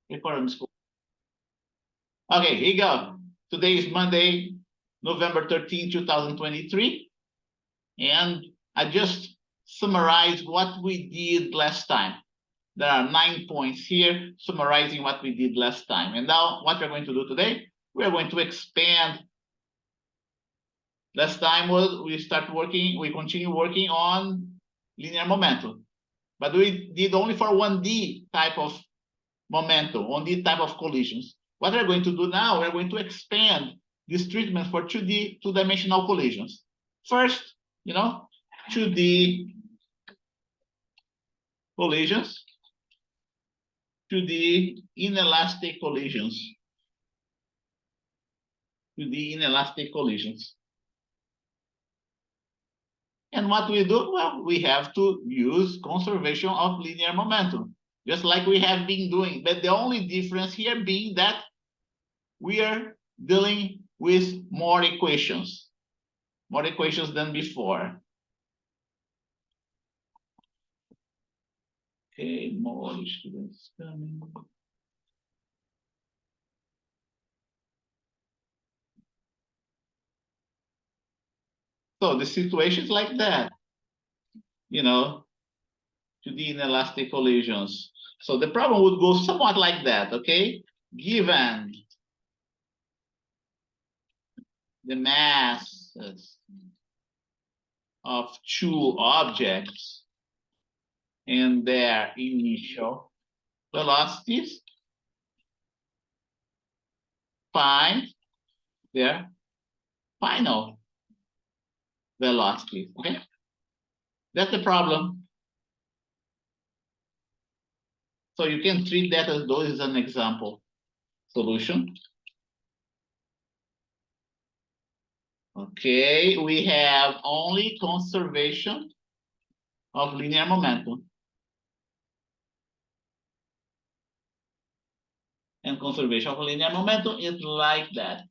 Record on school. Okay, here you go. Today is Monday, November 13, 2023. And I just summarized what we did last time. There are 9 points here summarizing what we did last time. And now what we're going to do today, we're going to expand. Last time we continue working on linear momentum. But we did only for 1D type of momentum, 1D type of collisions. What we're going to do now, we're going to expand this treatment for 2D, two-dimensional collisions. First, 2D collisions, 2D inelastic collisions, 2D inelastic collisions. And what we do? Well, we have to use conservation of linear momentum, just like we have been doing. But the only difference here being that we are dealing with more equations than before. Okay, more students coming. So the situation is like that, to the inelastic collisions. So the problem would go somewhat like that, okay? Given the masses of two objects and their initial velocities, find their final velocity. Okay, that's the problem. So you can treat that as though it's an example solution. Okay, we have only conservation of linear momentum. And conservation of linear momentum is like that.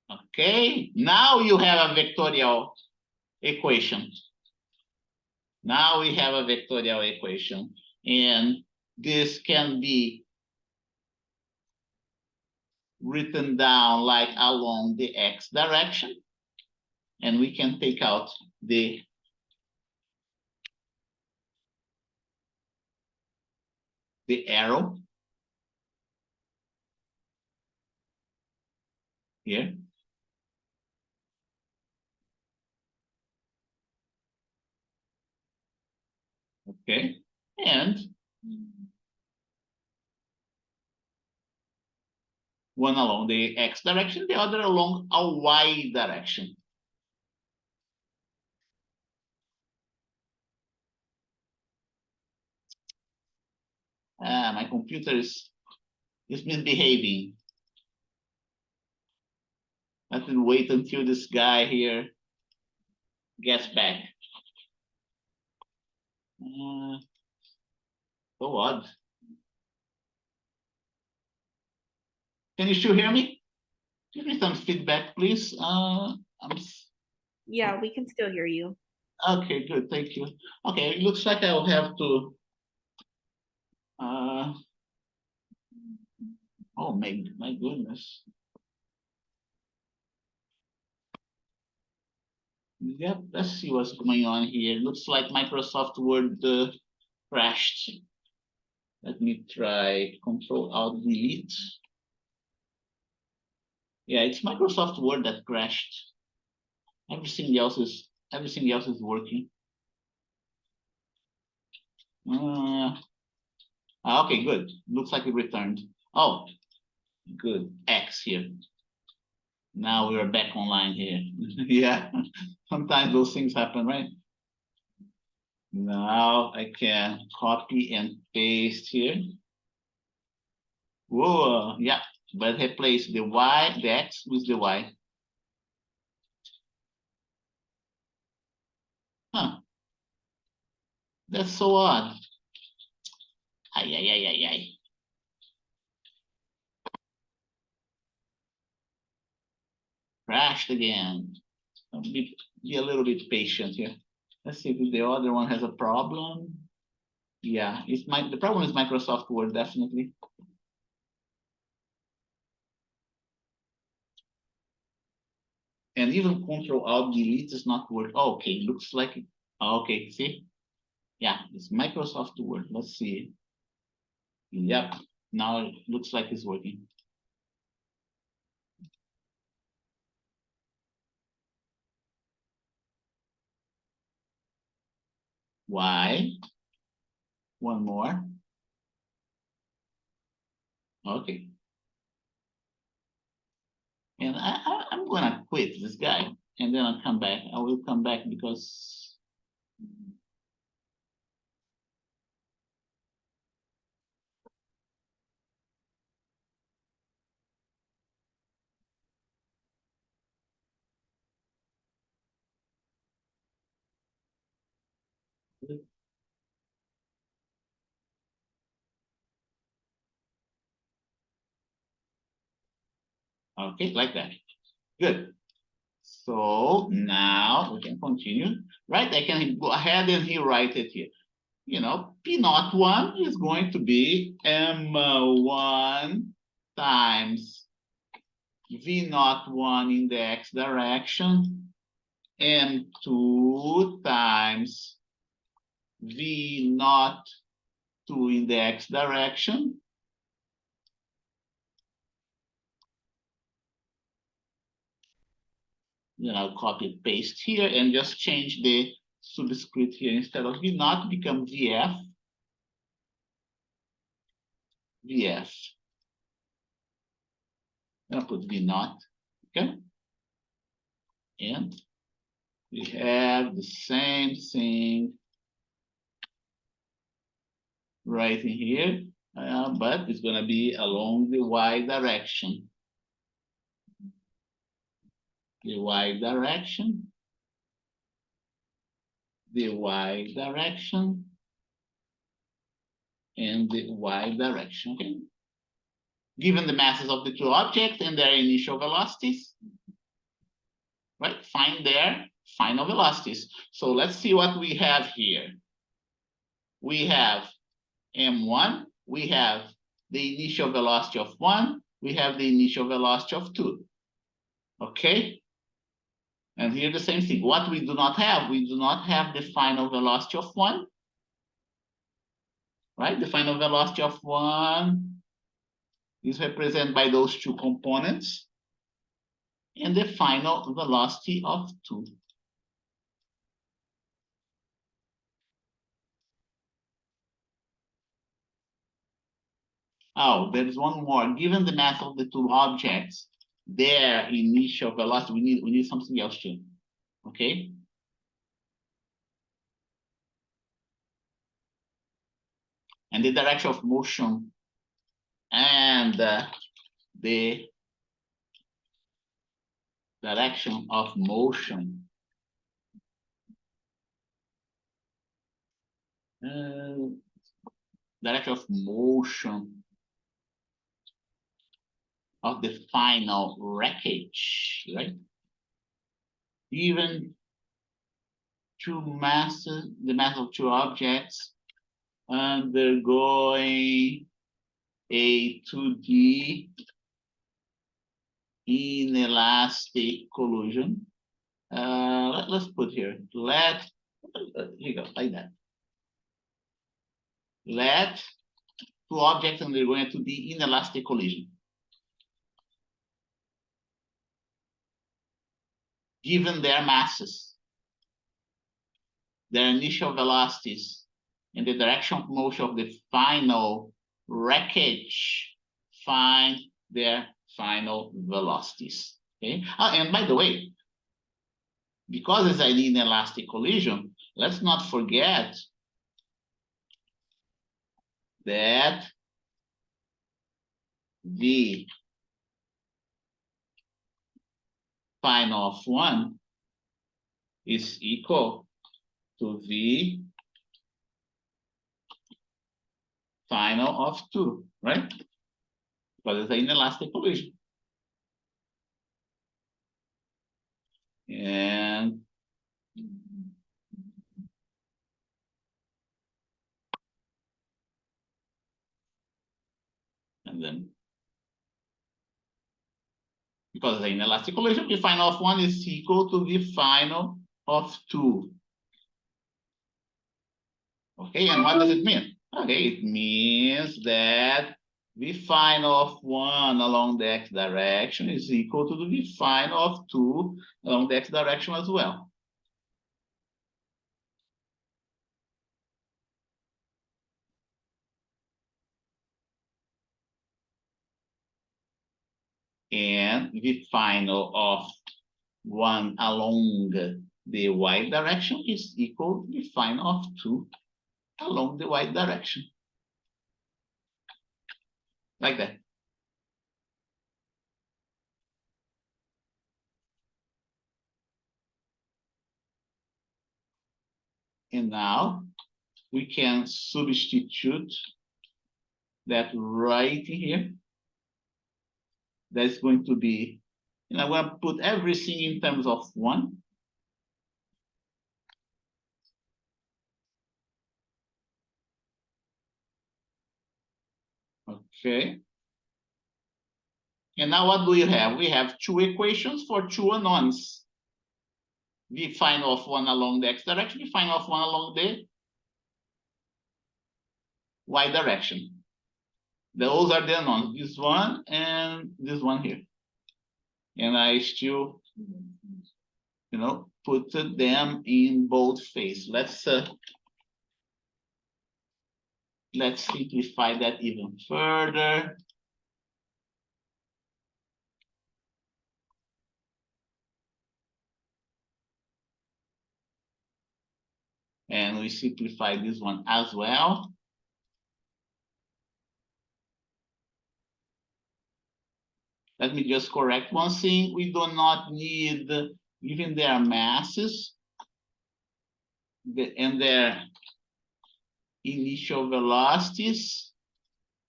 Okay, now you have a vectorial equation. Now we have a vectorial equation, and this can be written down like along the x direction, and we can take out the arrow here. Okay, and one along the x direction, the other along a y direction. My computer is misbehaving. Let me wait until this guy here gets back. So odd. Can you still hear me? Give me some feedback, please. Yeah, we can still hear you. Okay, good. Thank you. Okay, it looks like I'll have to. Oh my goodness. Yep, let's see what's going on here. It looks like Microsoft Word crashed. Let me try Control Alt Delete. Yeah, it's Microsoft Word that crashed. Everything else is working. Okay, good. Looks like it returned. Oh, good. X here. Now we are back online here. Yeah, sometimes those things happen, right? Now I can copy and paste here. Whoa, yeah, but replace the y, the x with the y. Huh. That's so odd. Ay, ay, ay, ay, ay. Crashed again. Be a little bit patient here. Let's see if the other one has a problem. Yeah, the problem is Microsoft Word, definitely. And even Control Alt Delete is not working. Oh, okay, looks like it. Okay, see? Yeah, it's Microsoft Word. Let's see. Yep, now it looks like it's working. Why? One more. Okay. And I'm gonna quit this guy, and then I'll come back. I will come back because okay, like that. Good. So now we can continue, right? I can go ahead and rewrite it here. P01 is going to be M1 times V01 in the X direction, M2 times V02 in the X direction, then I'll copy paste here and just change the subscript here. Instead of V0, become VF. VF. I'll put V0. Okay. And we have the same thing right in here, but it's going to be along the Y direction. The Y direction. The Y direction. And the Y direction. Okay. Given the masses of the two objects and their initial velocities, right? Find their final velocities. So let's see what we have here. We have M1, we have the initial velocity of 1, we have the initial velocity of 2. Okay? And here the same thing. What we do not have the final velocity of 1. Right? The final velocity of 1 is represented by those two components. And the final velocity of 2. Oh, there is one more. Given the mass of the two objects, their initial velocity, we need something else too. Okay? And the direction of motion and the direction of motion. Direction of motion of the final wreckage, right? Even two masses, the mass of two objects undergoing a 2D inelastic collision. Let's put here, here you go, like that. Let two objects undergoing a 2D inelastic collision. Given their masses, their initial velocities, and the direction of motion of the final wreckage, find their final velocities. Okay. And by the way, because it's an inelastic collision, let's not forget that the final of 1 is equal to the final of 2, right? Because it's an inelastic collision. And find them. Because in elastic collision, the final of 1 is equal to the final of 2. Okay, and what does it mean? Okay, it means that the final of 1 along the x direction is equal to the final of 2 along the x direction as well. And the final of 1 along the y direction is equal to the final of 2 along the y direction. Like that. And now we can substitute that right here. That's going to be, I'm going to put everything in terms of 1. Okay. And now what do we have? We have 2 equations for 2 unknowns. The final of 1 along the x direction, the final of 1 along the y direction. Those are the unknowns, this one and this one here. And I still, put them in boldface. Let's simplify that even further. And we simplify this one as well. Let me just correct one thing. We do not need even their masses and their initial velocities.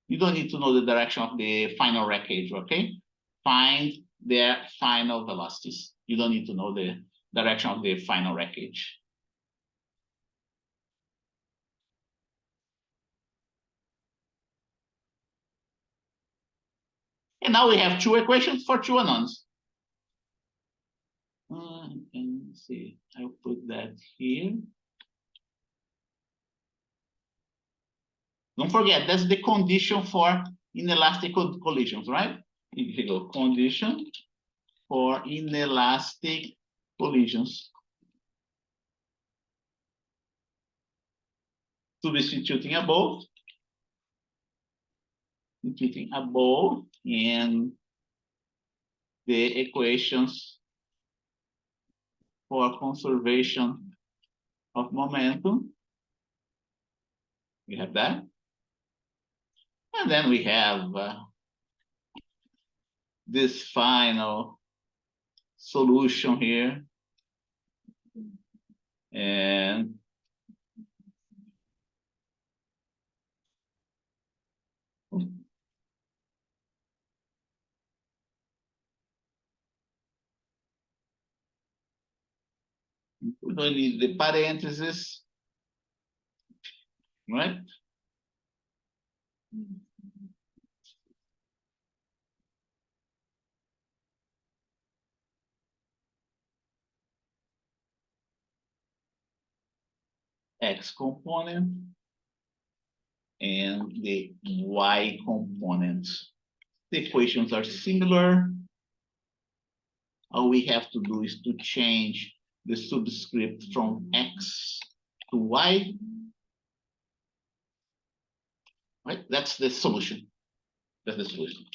You don't need to know the direction of the final wreckage, okay? Find their final velocities. You don't need to know the direction of the final wreckage. And now we have 2 equations for 2 unknowns. And see, I'll put that here. Don't forget, that's the condition for inelastic collisions, right? Here you go, condition for inelastic collisions. Substituting above and the equations for conservation of momentum. We have that. And then we have this final solution here. And we don't need the parentheses, right? X component and the y component. The equations are similar. All we have to do is to change the subscript from X to Y. Right? That's the solution. That's the solution.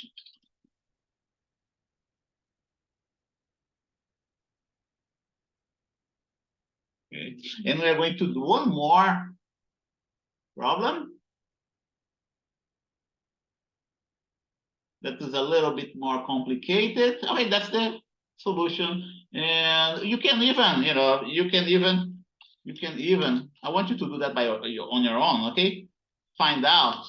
Okay. And we're going to do one more problem that is a little bit more complicated. I mean, that's the solution. And you can even, I want you to do that on your own, okay? Find out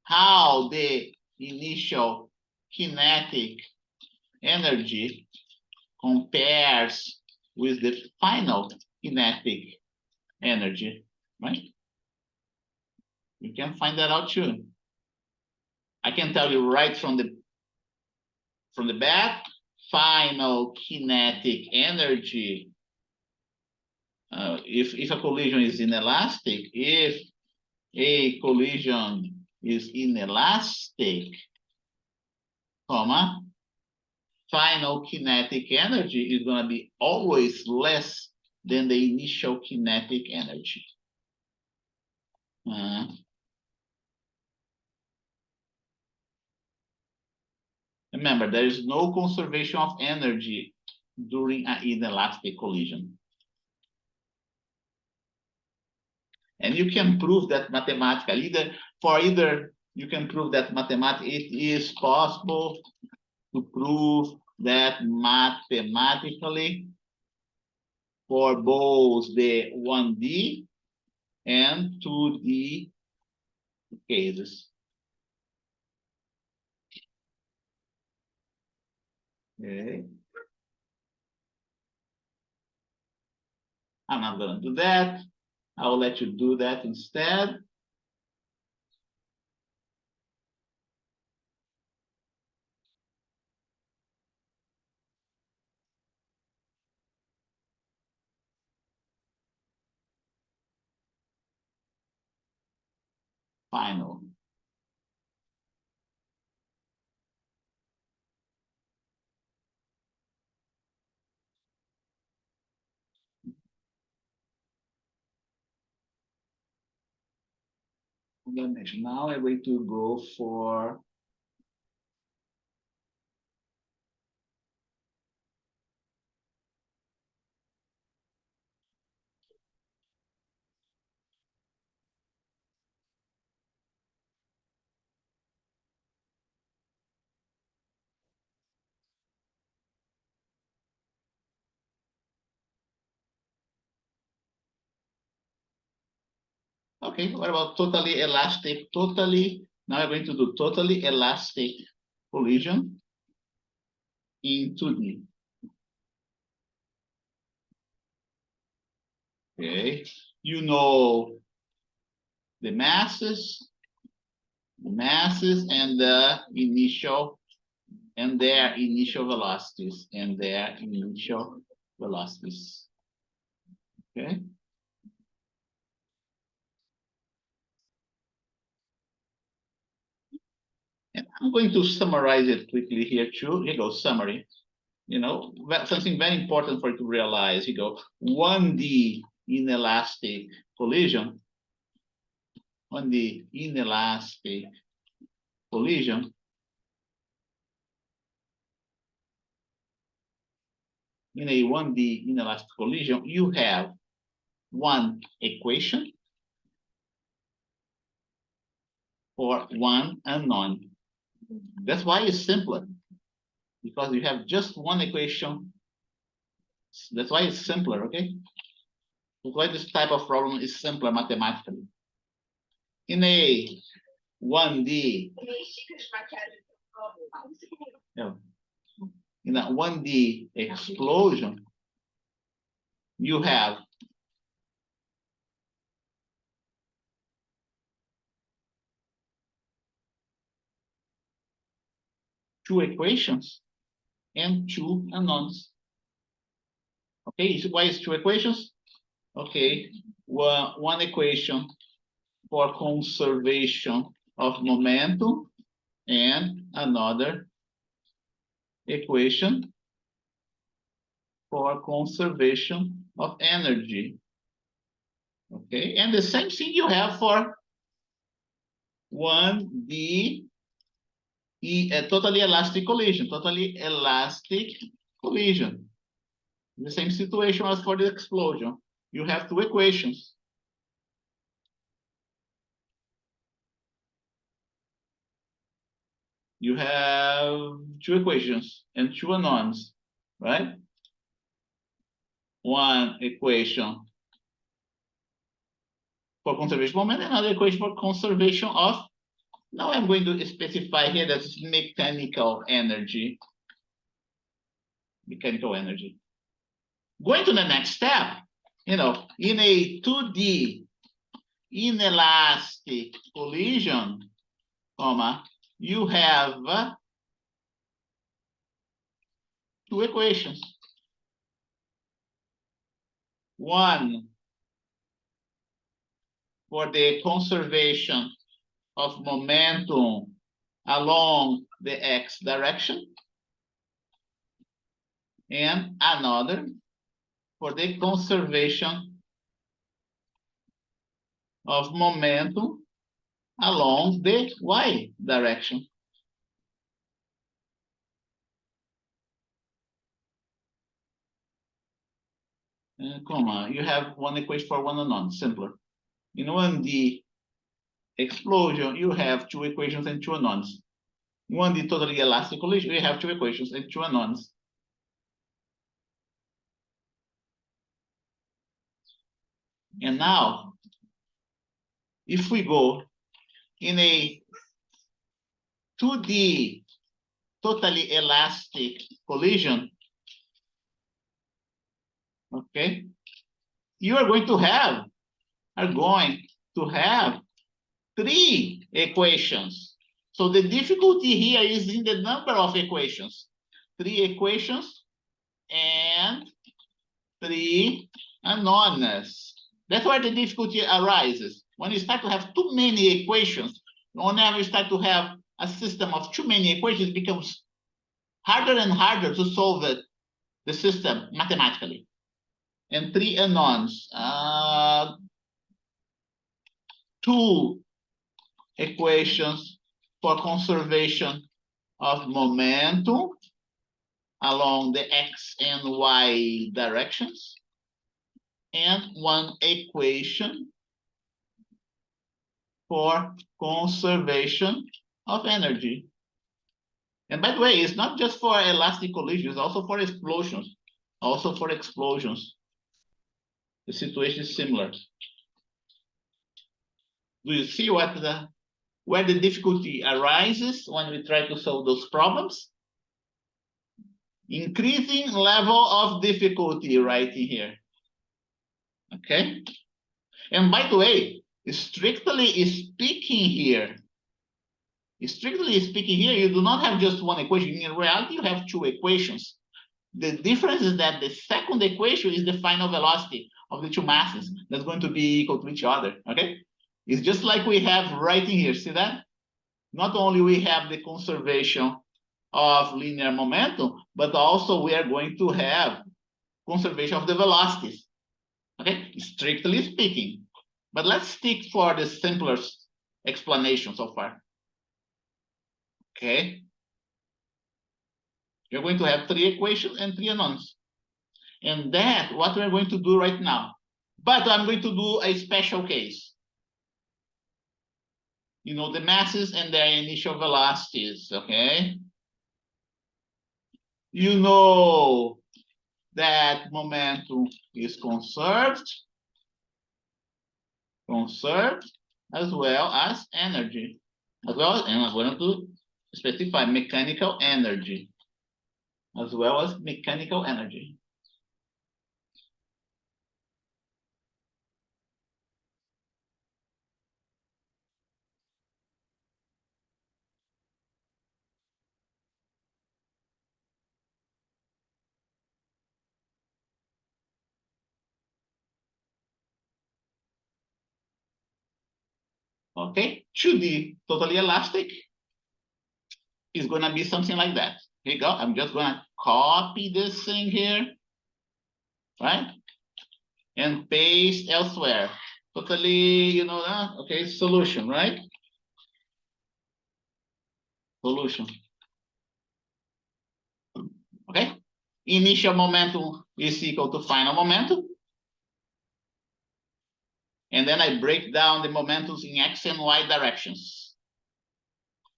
how the initial kinetic energy compares with the final kinetic energy, right? You can find that out too. I can tell you right from the bat, final kinetic energy. If a collision is inelastic, if a collision is inelastic, comma, final kinetic energy is going to be always less than the initial kinetic energy. Remember, there is no conservation of energy during an inelastic collision. And you can prove that mathematically. You can prove that mathematically. It is possible to prove that mathematically for both the 1D and 2D cases. Okay. I'm not going to do that. I will let you do that instead. Final. Now I'm going to go for okay, what about totally elastic? Now we're going to do totally elastic collision in 2D. Okay, you know the masses and the initial and their initial velocities Okay. And I'm going to summarize it quickly here too. Here goes summary. Something very important for you to realize. You go 1D inelastic collision. 1D inelastic collision. In a 1D inelastic collision, you have one equation for one unknown. That's why it's simpler, because you have just one equation. That's why it's simpler, okay? That's why this type of problem is simpler mathematically. In a 1D, in a 1D explosion, you have two equations and two unknowns. Okay, why is two equations? Okay, one equation for conservation of momentum and another equation for conservation of energy. Okay, and the same thing you have for 1D totally elastic collision. The same situation as for the explosion. You have two equations. You have two equations and two unknowns, right? One equation for conservation of moment, another equation for conservation of. Now I'm going to specify here that it's mechanical energy. Going to the next step, in a 2D inelastic collision, you have two equations. One for the conservation of momentum along the x direction, and another for the conservation of momentum along the y direction. Come on, you have one equation for one unknown, simpler. In 1D explosion, you have two equations and two unknowns. In 1D totally elastic collision, you have two equations and two unknowns. And now, if we go in a 2D totally elastic collision, okay, you are going to have three equations. So the difficulty here is in the number of equations. Three equations and three unknowns. That's where the difficulty arises. When you start to have too many equations, whenever you start to have a system of too many equations, it becomes harder and harder to solve the system mathematically. And three unknowns. Two equations for conservation of momentum along the x and y directions, and one equation for conservation of energy. And by the way, it's not just for elastic collisions, also for explosions. The situation is similar. Do you see where the difficulty arises when we try to solve those problems? Increasing level of difficulty right in here. Okay? And by the way, strictly speaking here, you do not have just one equation. In reality, you have two equations. The difference is that the second equation is the final velocity of the two masses that's going to be equal to each other, okay? It's just like we have right in here, see that? Not only we have the conservation of linear momentum, but also we are going to have conservation of the velocities, okay? Strictly speaking. But let's stick for the simplest explanation so far. Okay. You're going to have three equations and three unknowns. And that's what we're going to do right now. But I'm going to do a special case. You know, the masses and their initial velocities, okay? You know that momentum is conserved as well as energy. And I'm going to specify mechanical energy, as well as mechanical energy. Okay, 2D totally elastic is going to be something like that. Here you go. I'm just going to copy this thing here, right? And paste elsewhere. Totally, you know that? Okay, solution, right? Solution. Okay? Initial momentum is equal to final momentum. And then I break down the momentums in x and y directions.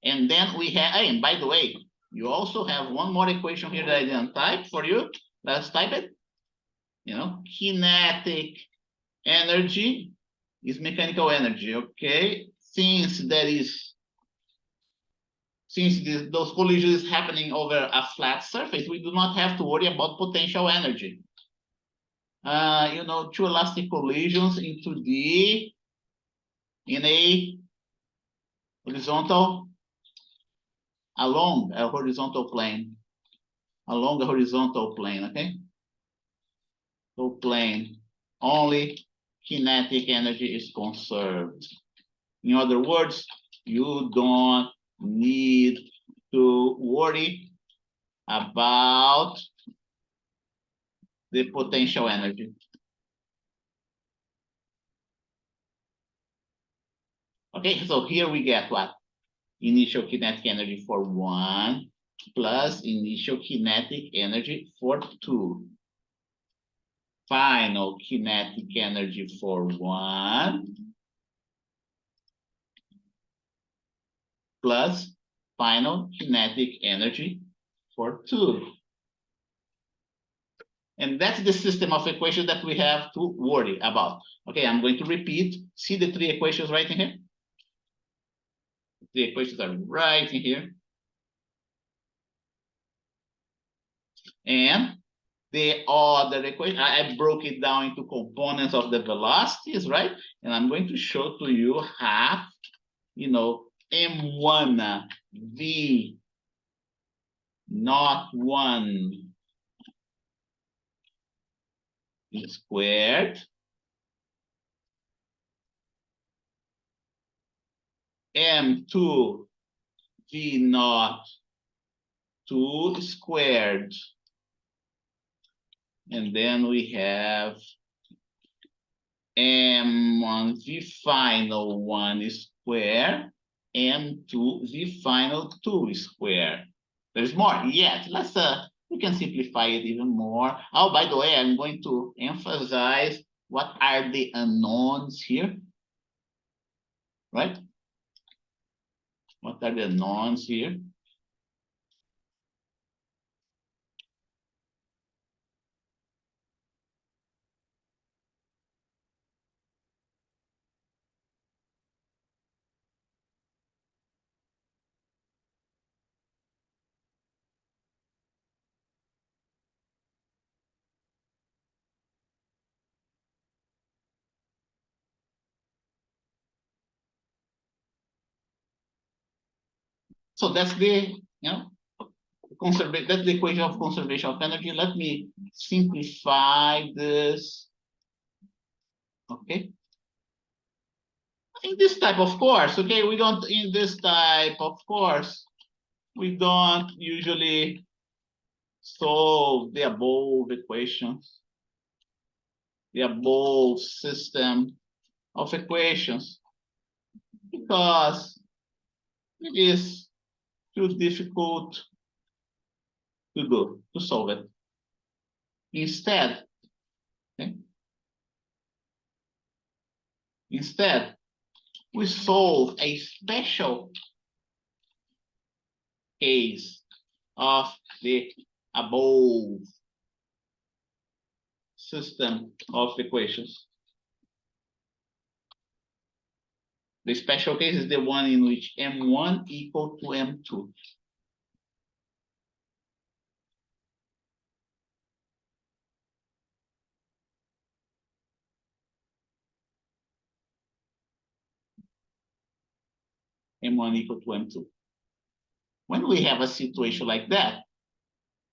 And then we have, and by the way, you also have one more equation here that I didn't type for you. Let's type it. You know, kinetic energy is mechanical energy, okay? Since those collisions is happening over a flat surface, we do not have to worry about potential energy. You know, two elastic collisions in a horizontal along a horizontal plane. Along the horizontal plane, okay? So plane, only kinetic energy is conserved. In other words, you don't need to worry about the potential energy. Okay, so here we get what? Initial kinetic energy for 1 plus initial kinetic energy for 2. Final kinetic energy for 1 plus final kinetic energy for 2. And that's the system of equations that we have to worry about. Okay, I'm going to repeat. See the 3 equations right in here? The equations are right in here. And the other equation, I broke it down into components of the velocities, right? And I'm going to show to you half, M1 V not 1 squared M2 V naught 2 squared. And then we have M1 V final 1 square, M2 V final 2 square. There's more yet. We can simplify it even more. Oh, by the way, I'm going to emphasize what are the unknowns here, right? What are the unknowns here? So that's the, that's the equation of conservation of energy. Let me simplify this. Okay. In this type of course, okay, in this type of course, we don't usually solve the above equations, the above system of equations, because it is too difficult to solve it. Instead, okay, we solve a special case of the above system of equations. The special case is the one in which M1 equal to M2. M1 equal to M2. When we have a situation like that,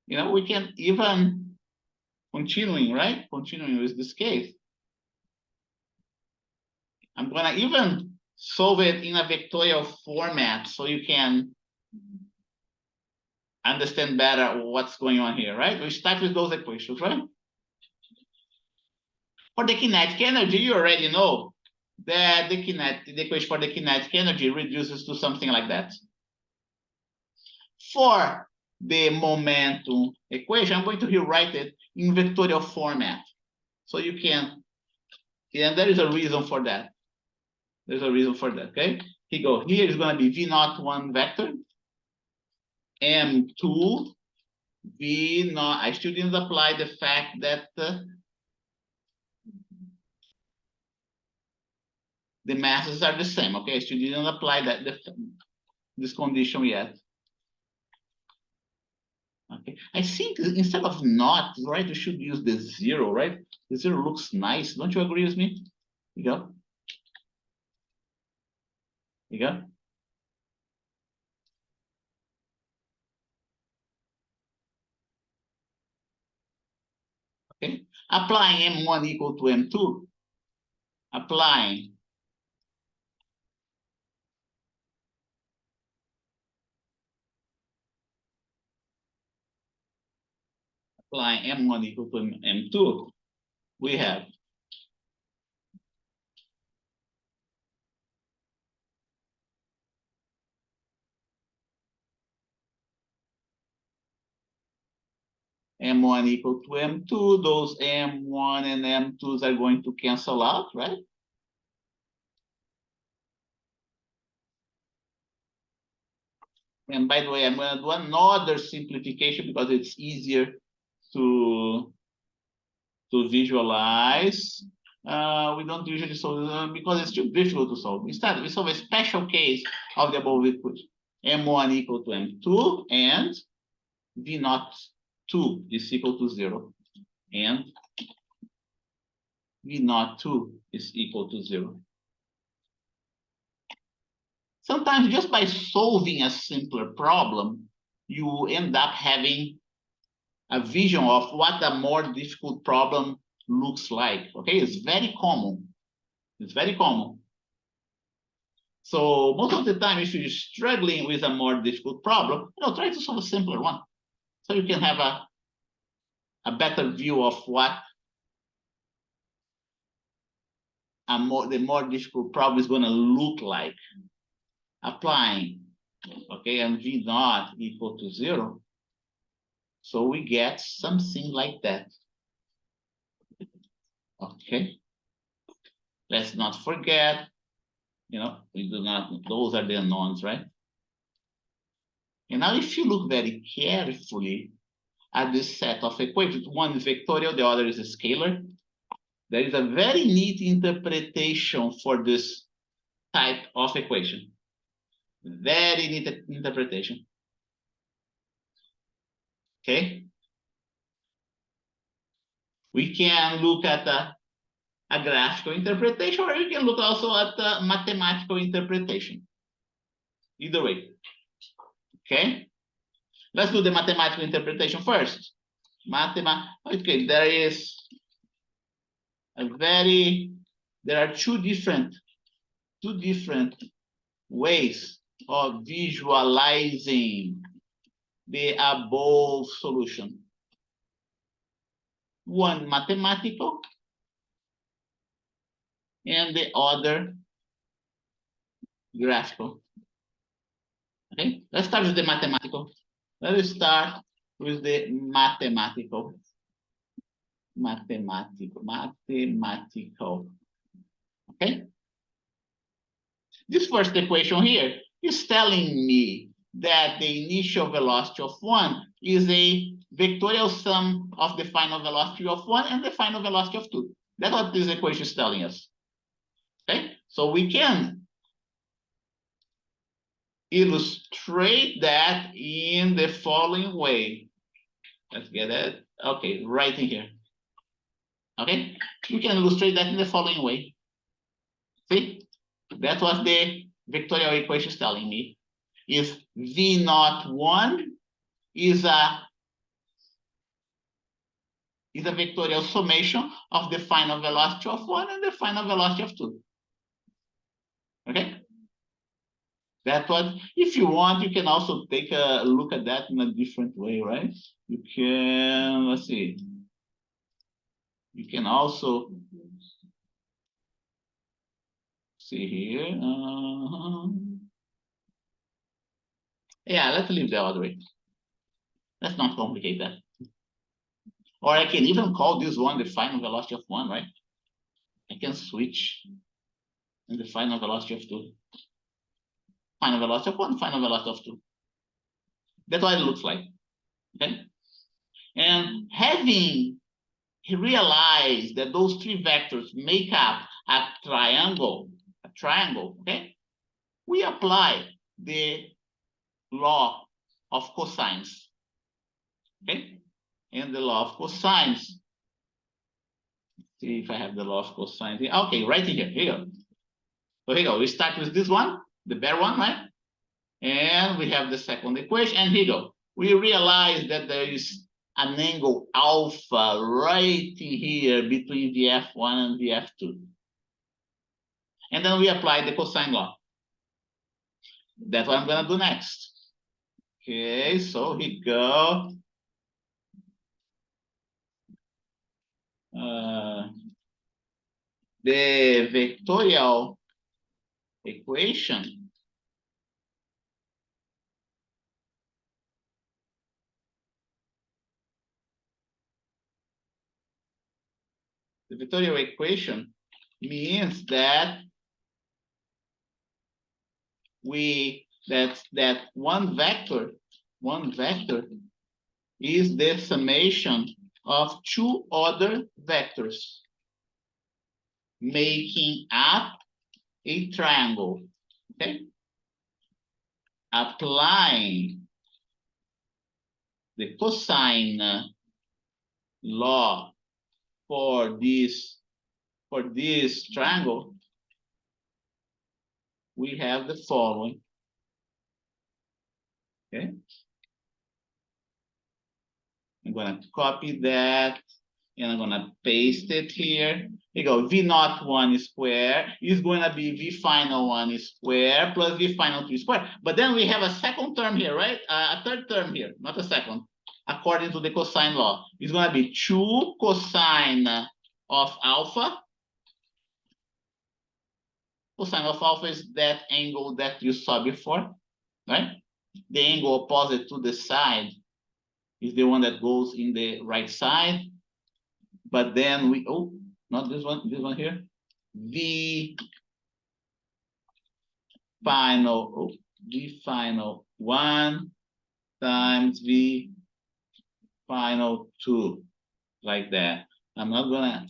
we can even continuing with this case. I'm gonna even solve it in a vectorial format so you can understand better what's going on here, right? We start with those equations, right? For the kinetic energy, you already know that the equation for the kinetic energy reduces to something like that. For the momentum equation, I'm going to rewrite it in vectorial format. So you can, and there is a reason for that. There's a reason for that, okay? Here is going to be V naught 1 vector, M2, V naught. I still didn't apply the fact that the masses are the same, okay? I still didn't apply this condition yet. Okay, I think instead of not, right, you should use the 0, right? The 0 looks nice. Don't you agree with me? You go. You go. applying M1 equal to M2, applying M1 equal to M2, we have M1 equal to M2. Those M1 and M2s are going to cancel out, right? And by the way, I'm going to do another simplification because it's easier to visualize. We don't usually solve because it's too difficult to solve. Instead, we solve a special case of the above equation. M1 equal to M2 and V naught 2 is equal to 0. And V naught 2 is equal to 0. Sometimes just by solving a simpler problem, you end up having a vision of what a more difficult problem looks like. Okay, it's very common. It's very common. So most of the time, if you're struggling with a more difficult problem, try to solve a simpler one, so you can have a better view of what the more difficult problem is going to look like. Applying, okay, and V naught equal to 0. So we get something like that. Okay. Let's not forget, we do not, those are the unknowns, right? And now if you look very carefully at this set of equations, one is vectorial, the other is a scalar. There is a very neat interpretation for this type of equation. Very neat interpretation. Okay. We can look at a graphical interpretation, or we can look also at a mathematical interpretation. Either way. Okay. Let's do the mathematical interpretation first. Okay, there are two different ways of visualizing the above solution. One mathematical and the other graphical. Okay, let's start with the mathematical. Let's start with the mathematical. Okay. This first equation here is telling me that the initial velocity of 1 is a vectorial sum of the final velocity of 1 and the final velocity of 2. That's what this equation is telling us. Okay, so we can illustrate that in the following way. Let's get it. Okay, right in here. Okay, you can illustrate that in the following way. See, that's what the vectorial equation is telling me. If V naught 1 is a vectorial summation of the final velocity of 1 and the final velocity of 2. Okay? That's what, if you want, you can also take a look at that in a different way, right? You can, let's see. You can also see here. Yeah, let's leave the other way. Let's not complicate that. Or I can even call this one the final velocity of 1, right? I can switch in the final velocity of 2. Final velocity of 1, final velocity of 2. That's what it looks like. Okay? And having realized that those three vectors make up a triangle, okay? We apply the law of cosines. Okay? And the law of cosines. See if I have the law of cosines here. Okay, right in here. Here you go. So here you go. We start with this one, the bare one, right? And we have the second equation. And here you go. We realize that there is an angle alpha right here between VF1 and VF2. And then we apply the cosine law. That's what I'm going to do next. Okay, so here we go. The vectorial equation means that that one vector is the summation of two other vectors, making up a triangle. Okay, applying the cosine law for this triangle, we have the following. Okay, I'm going to copy that and I'm going to paste it here. Here you go. V naught 1 square is going to be V final 1 square plus V final 2 square. But then we have a second term here, right? A third term here, not a second. According to the cosine law, it's going to be 2 cosine of alpha. Cosine of alpha is that angle that you saw before, right? The angle opposite to the side is the one that goes in the right side. But then we, oh, not this one here. V final 1 times V final 2, like that. I'm not gonna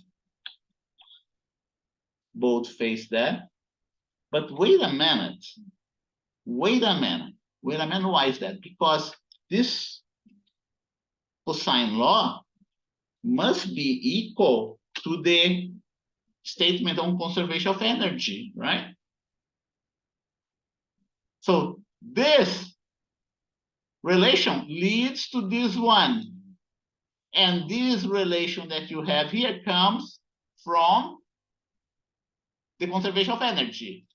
boldface that. But wait a minute. Why is that? Because this cosine law must be equal to the statement on conservation of energy, right? So this relation leads to this one. And this relation that you have here comes from the conservation of energy.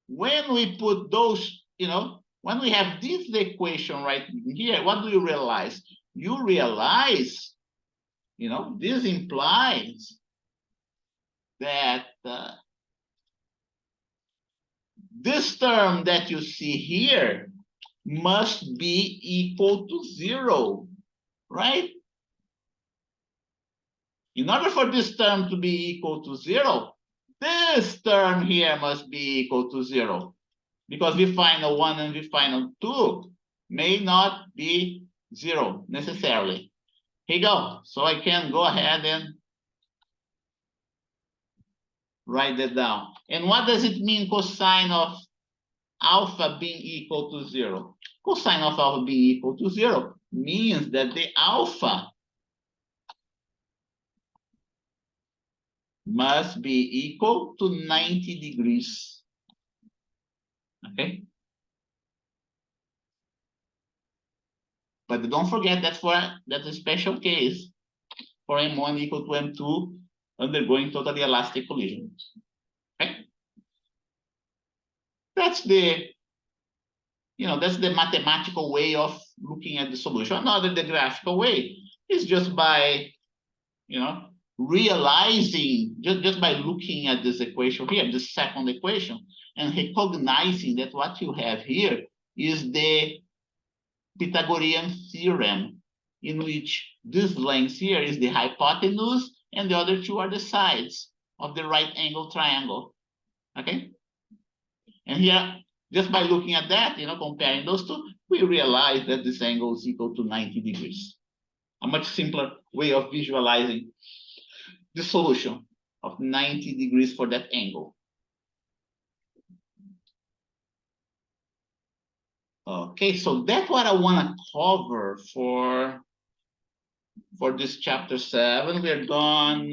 When we put those, when we have this equation right here, what do you realize? You realize, this implies that this term that you see here must be equal to 0, right? In order for this term to be equal to 0, this term here must be equal to 0, because V final 1 and V final 2 may not be 0 necessarily. Here you go. So I can go ahead and write that down. And what does it mean, cosine of alpha being equal to 0? Cosine of alpha being equal to 0 means that the alpha must be equal to 90 degrees. Okay? But don't forget that's a special case for M1 equal to M2 undergoing totally elastic collision. Okay? That's the mathematical way of looking at the solution. Another, the graphical way, is just by, realizing, just by looking at this equation here, this second equation, and recognizing that what you have here is the Pythagorean theorem, in which this length here is the hypotenuse and the other two are the sides of the right angle triangle. Okay? And here, just by looking at that, comparing those two, we realize that this angle is equal to 90 degrees. A much simpler way of visualizing the solution of 90 degrees for that angle. Okay, so that's what I want to cover for this chapter 7. We're done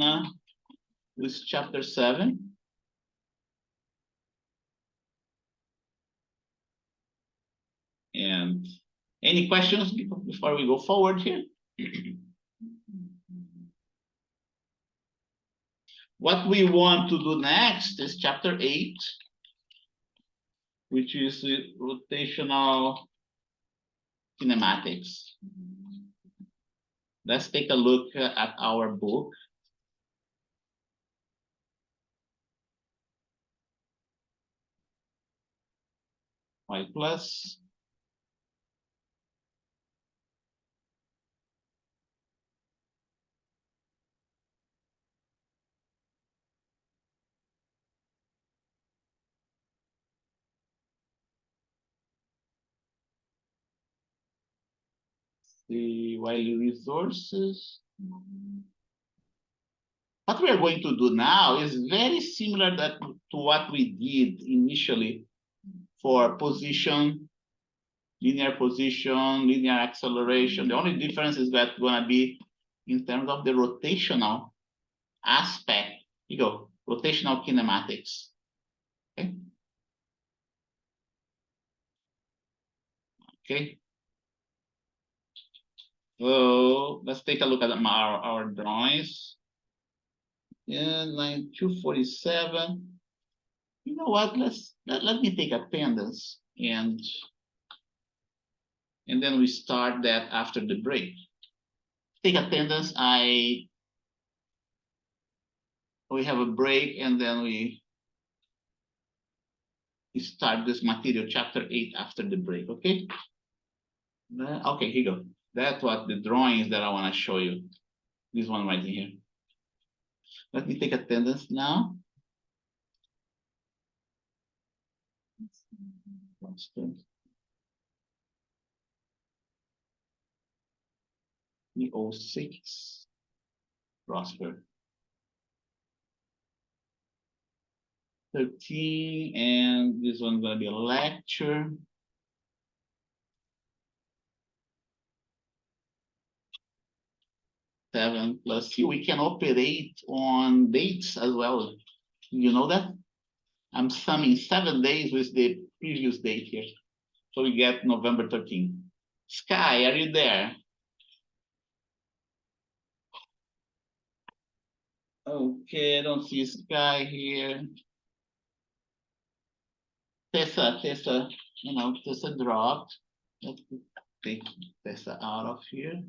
with chapter 7. And any questions before we go forward here? What we want to do next is chapter 8, which is rotational kinematics. Let's take a look at our book. Y plus. The Wiley resources. What we are going to do now is very similar to what we did initially for position, linear position, linear acceleration. The only difference is that going to be in terms of the rotational aspect. You go, rotational kinematics. Okay. Okay. So let's take a look at our drawings. Yeah, line 247. You know what? Let me take attendance and then we start that after the break. Take attendance. We have a break and then we start this material chapter 8 after the break. Okay. Okay, here you go. That's what the drawings that I want to show you. This one right here. Let me take attendance now. P06 Prosper 13, and this one's gonna be a lecture. Seven plus C. We can operate on dates as well. You know that? I'm summing 7 days with the previous date here. So we get November 13. Sky, are you there? Okay, I don't see Sky here. Tessa, Tessa dropped. Let's take Tessa out of here.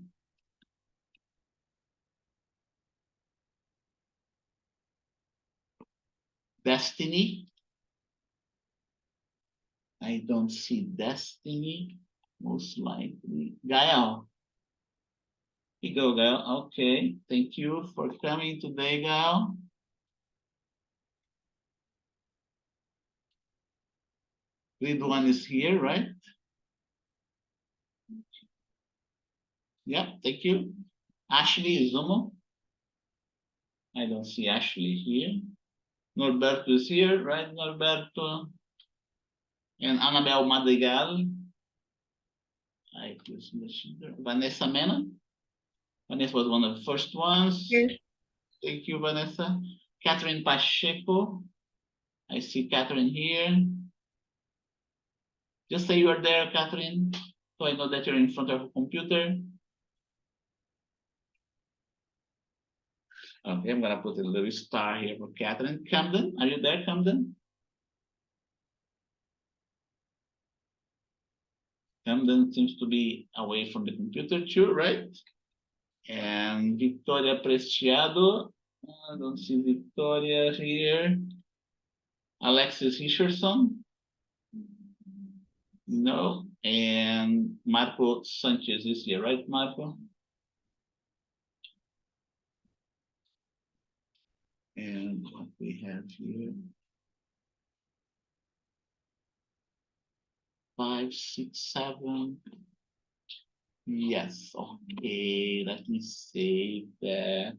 Destiny. I don't see Destiny, most likely. Gael. Here you go, Gael. Okay, thank you for coming today, Gael. Ridwan is here, right? Yeah, thank you. Ashley Izumo. I don't see Ashley here. Norberto is here, right, Norberto? And Annabelle Madrigal. Vanessa Mena. Vanessa was one of the first ones. Yes. Thank you, Vanessa. Catherine Pacheco. I see Catherine here. Just say you are there, Catherine, so I know that you're in front of a computer. Okay, I'm gonna put a little star here for Catherine. Camden, are you there, Camden? Camden seems to be away from the computer too, right? And Victoria Prestiado. I don't see Victoria here. Alexis Richardson. No. And Marco Sanchez is here, right, Marco? And what we have here. 5, 6, 7. Yes, okay, let me save that.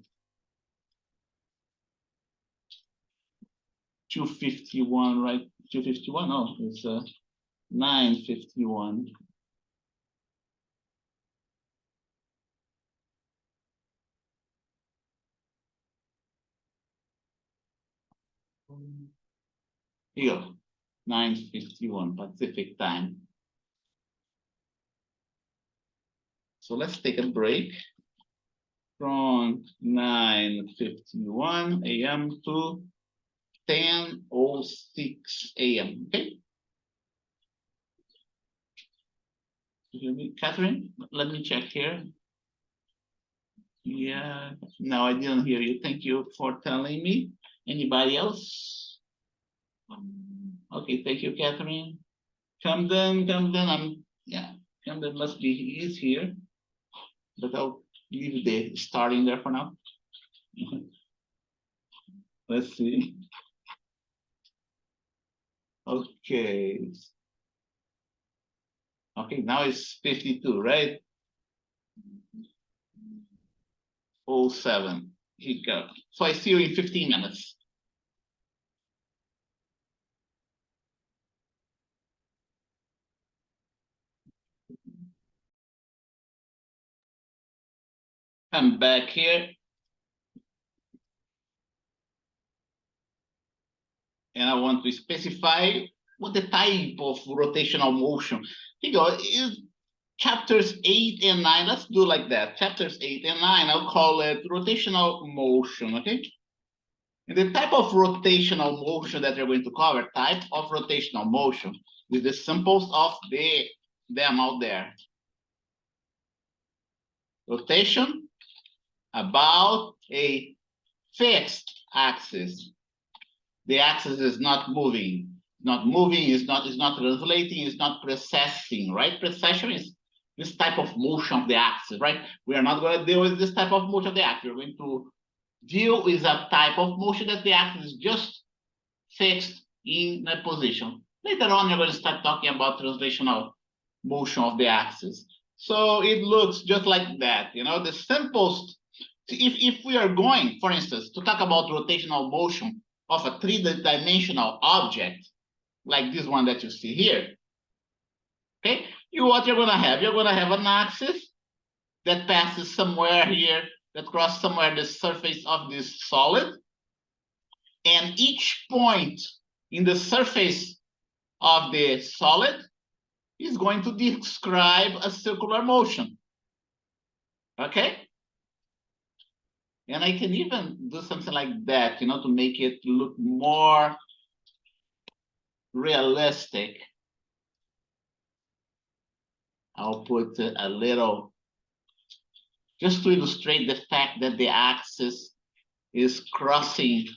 251, right? 251, no, it's 951. Here you go, 9:51 Pacific time. So let's take a break from 9:51 a.m. to 10:06 a.m. Okay. You hear me, Catherine? Let me check here. Yeah, no, I didn't hear you. Thank you for telling me. Anybody else? Okay, thank you, Catherine. Camden, Camden must be, he is here, but I'll leave the starting there for now. Let's see. Okay. Okay, now it's 52, right? 07. Here you go. So I see you in 15 minutes. I'm back here. And I want to specify what the type of rotational motion. Here you go. Is chapters 8 and 9. Let's do like that. Chapters 8 and 9, I'll call it rotational motion, okay? And the type of rotational motion that we're going to cover, type of rotational motion, is the simplest of them out there. Rotation about a fixed axis. The axis is not moving. Not moving, is not translating, is not precessing, right? Precession is this type of motion of the axis, right? We are not going to deal with this type of motion of the axis. We're going to deal with a type of motion that the axis is just fixed in a position. Later on, you're going to start talking about translational motion of the axis. So it looks just like that, you know, the simplest. If we are going, for instance, to talk about rotational motion of a three-dimensional object, like this one that you see here, okay, what you're going to have? You're going to have an axis that passes somewhere here, that crosses somewhere the surface of this solid, and each point in the surface of the solid is going to describe a circular motion. Okay? And I can even do something like that, you know, to make it look more realistic. I'll put a little, just to illustrate the fact that the axis is crossing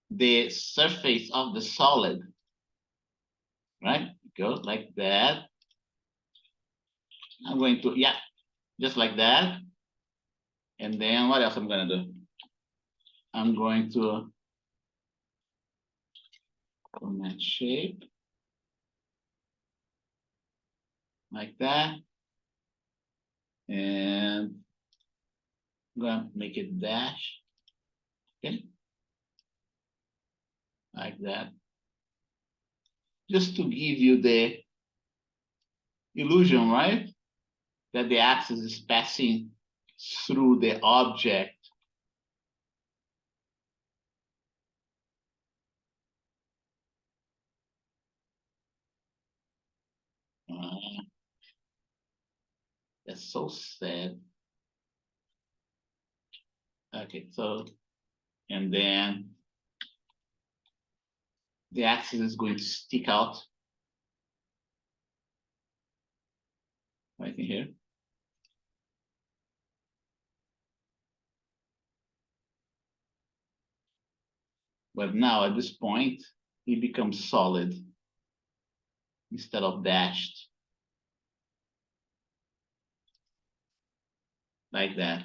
the surface of the solid, right? Go like that. I'm going to, yeah, just like that. And then what else I'm going to do? I'm going to format shape like that. And I'm going to make it dash. Okay. Like that. Just to give you the illusion, right? That the axis is passing through the object. That's so sad. Okay, so, and then the axis is going to stick out right in here. But now at this point, it becomes solid instead of dashed. Like that.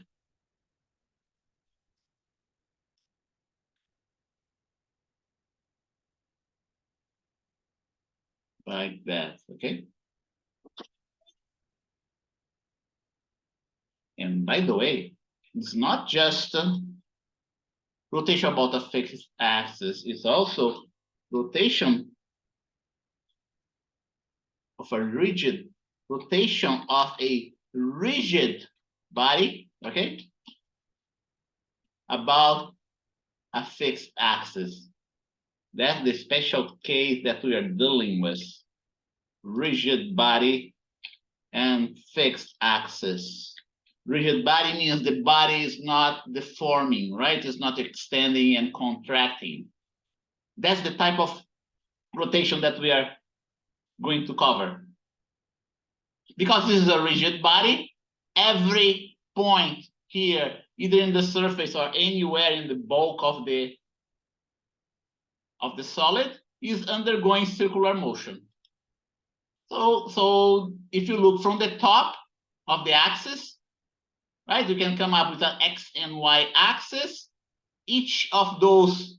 Like that, okay? And by the way, it's not just rotation about a fixed axis, it's also rotation of a rigid, rotation of a rigid body, okay? About a fixed axis. That's the special case that we are dealing with. rigid body and fixed axis. Rigid body means the body is not deforming, right? It's not extending and contracting. That's the type of rotation that we are going to cover. Because this is a rigid body, every point here, either in the surface or anywhere in the bulk of the solid, is undergoing circular motion. So if you look from the top of the axis, right, you can come up with an X and Y axis. Each of those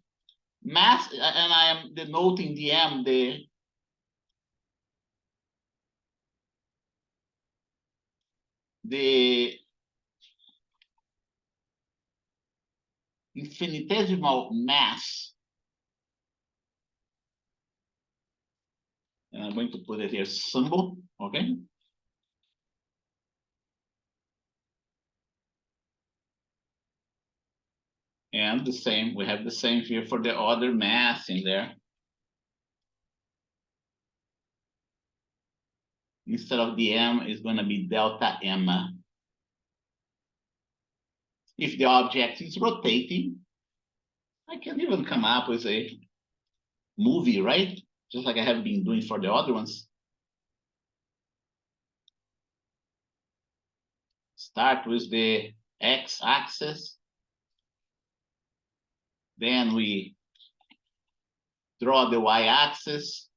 mass, and I am denoting the M, the infinitesimal mass, and I'm going to put it here, symbol, okay? And the same, we have the same here for the other mass in there. Instead of the M, it's going to be delta M. If the object is rotating, I can even come up with a movie, right? Just like I have been doing for the other ones. Start with the X-axis. Then we draw the Y-axis.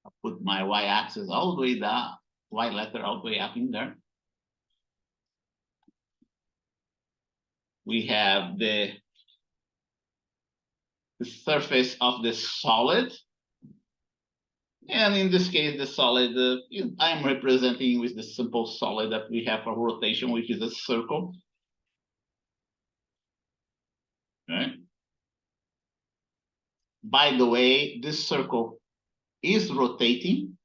I'll put my Y-axis all the way down, Y letter all the way up in there. We have the surface of the solid. And in this case, the solid, I'm representing with the simple solid that we have for rotation, which is a circle. Right? By the way, this circle is rotating.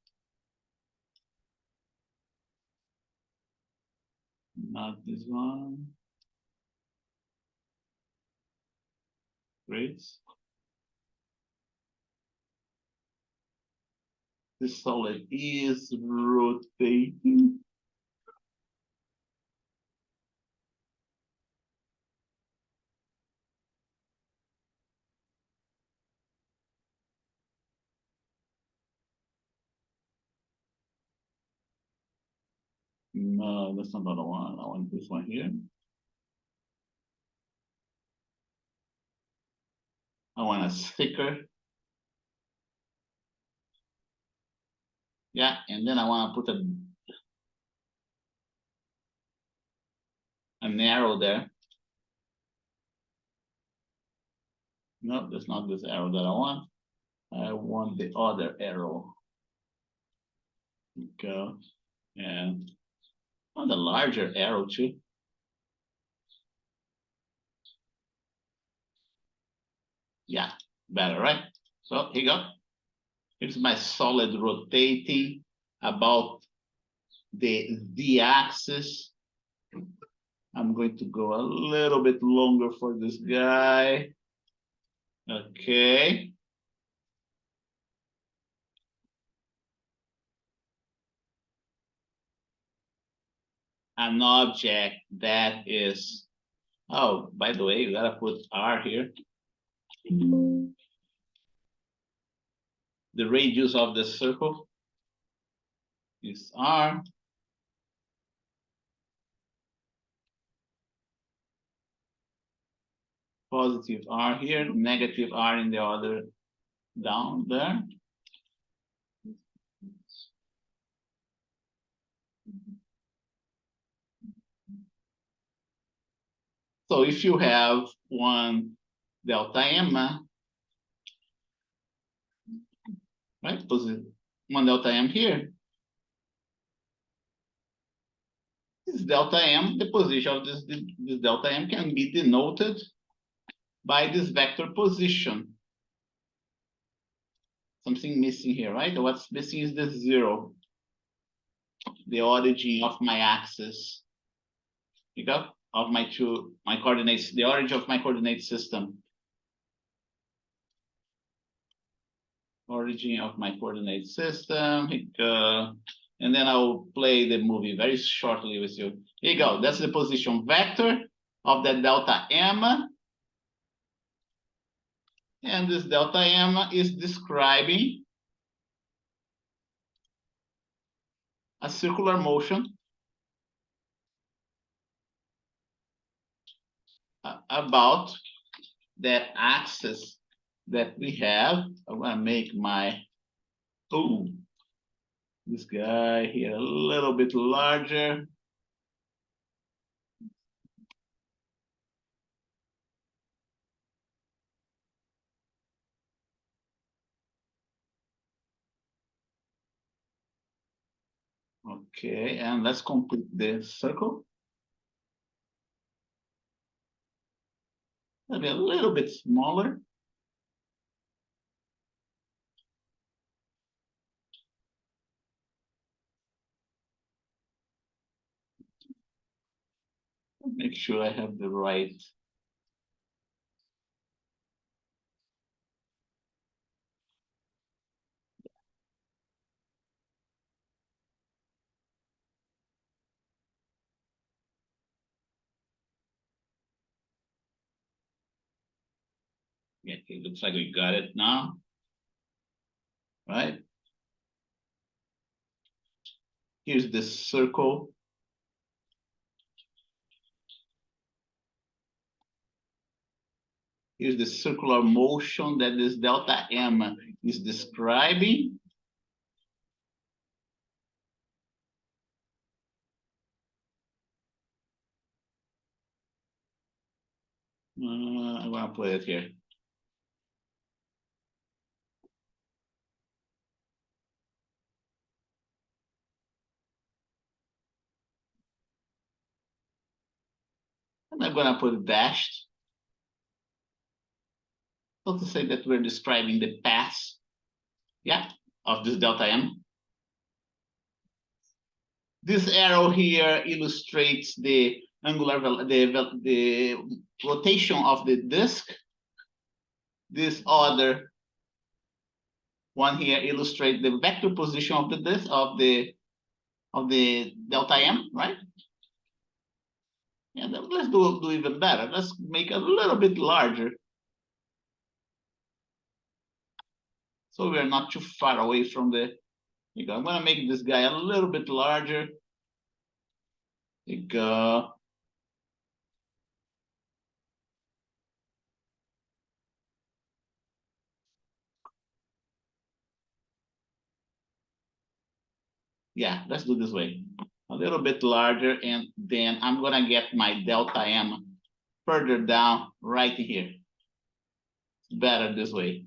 Not this one. Great. The solid is rotating. No, that's not the one. I want this one here. I want a sticker. Yeah, and then I want to put an arrow there. No, that's not this arrow that I want. I want the other arrow. Go. And on the larger arrow too. Yeah, better, right? So here you go. Here's my solid rotating about the Z-axis. I'm going to go a little bit longer for this guy. Okay. An object that is, oh, by the way, you gotta put R here. The radius of the circle is R. Positive R here, negative R in the other down there. So if you have one delta M, right, one delta M here, this delta M, the position of this delta M can be denoted by this vector position. Something missing here, right? What's missing is the 0, the origin of my axis. You go. of my coordinates, the origin of my coordinate system. Origin of my coordinate system. And then I'll play the movie very shortly with you. Here you go. That's the position vector of the delta M. And this delta M is describing a circular motion about that axis that we have. I'm gonna make my this guy here a little bit larger. Okay, and let's complete the circle. Maybe a little bit smaller. Make sure I have the right. Yeah, okay, looks like we got it now, right? Here's the circle. Here's the circular motion that this delta M is describing. I'm gonna put it here. And I'm gonna put it dashed. So to say that we're describing the path, yeah, of this delta M. This arrow here illustrates the angular, the rotation of the disk. This other one here illustrates the vector position of the disk of the delta M, right? And let's do even better. Let's make it a little bit larger, so we're not too far away from the. I'm gonna make this guy a little bit larger. Yeah, let's do this way. A little bit larger, and then I'm gonna get my delta M further down right here. It's better this way.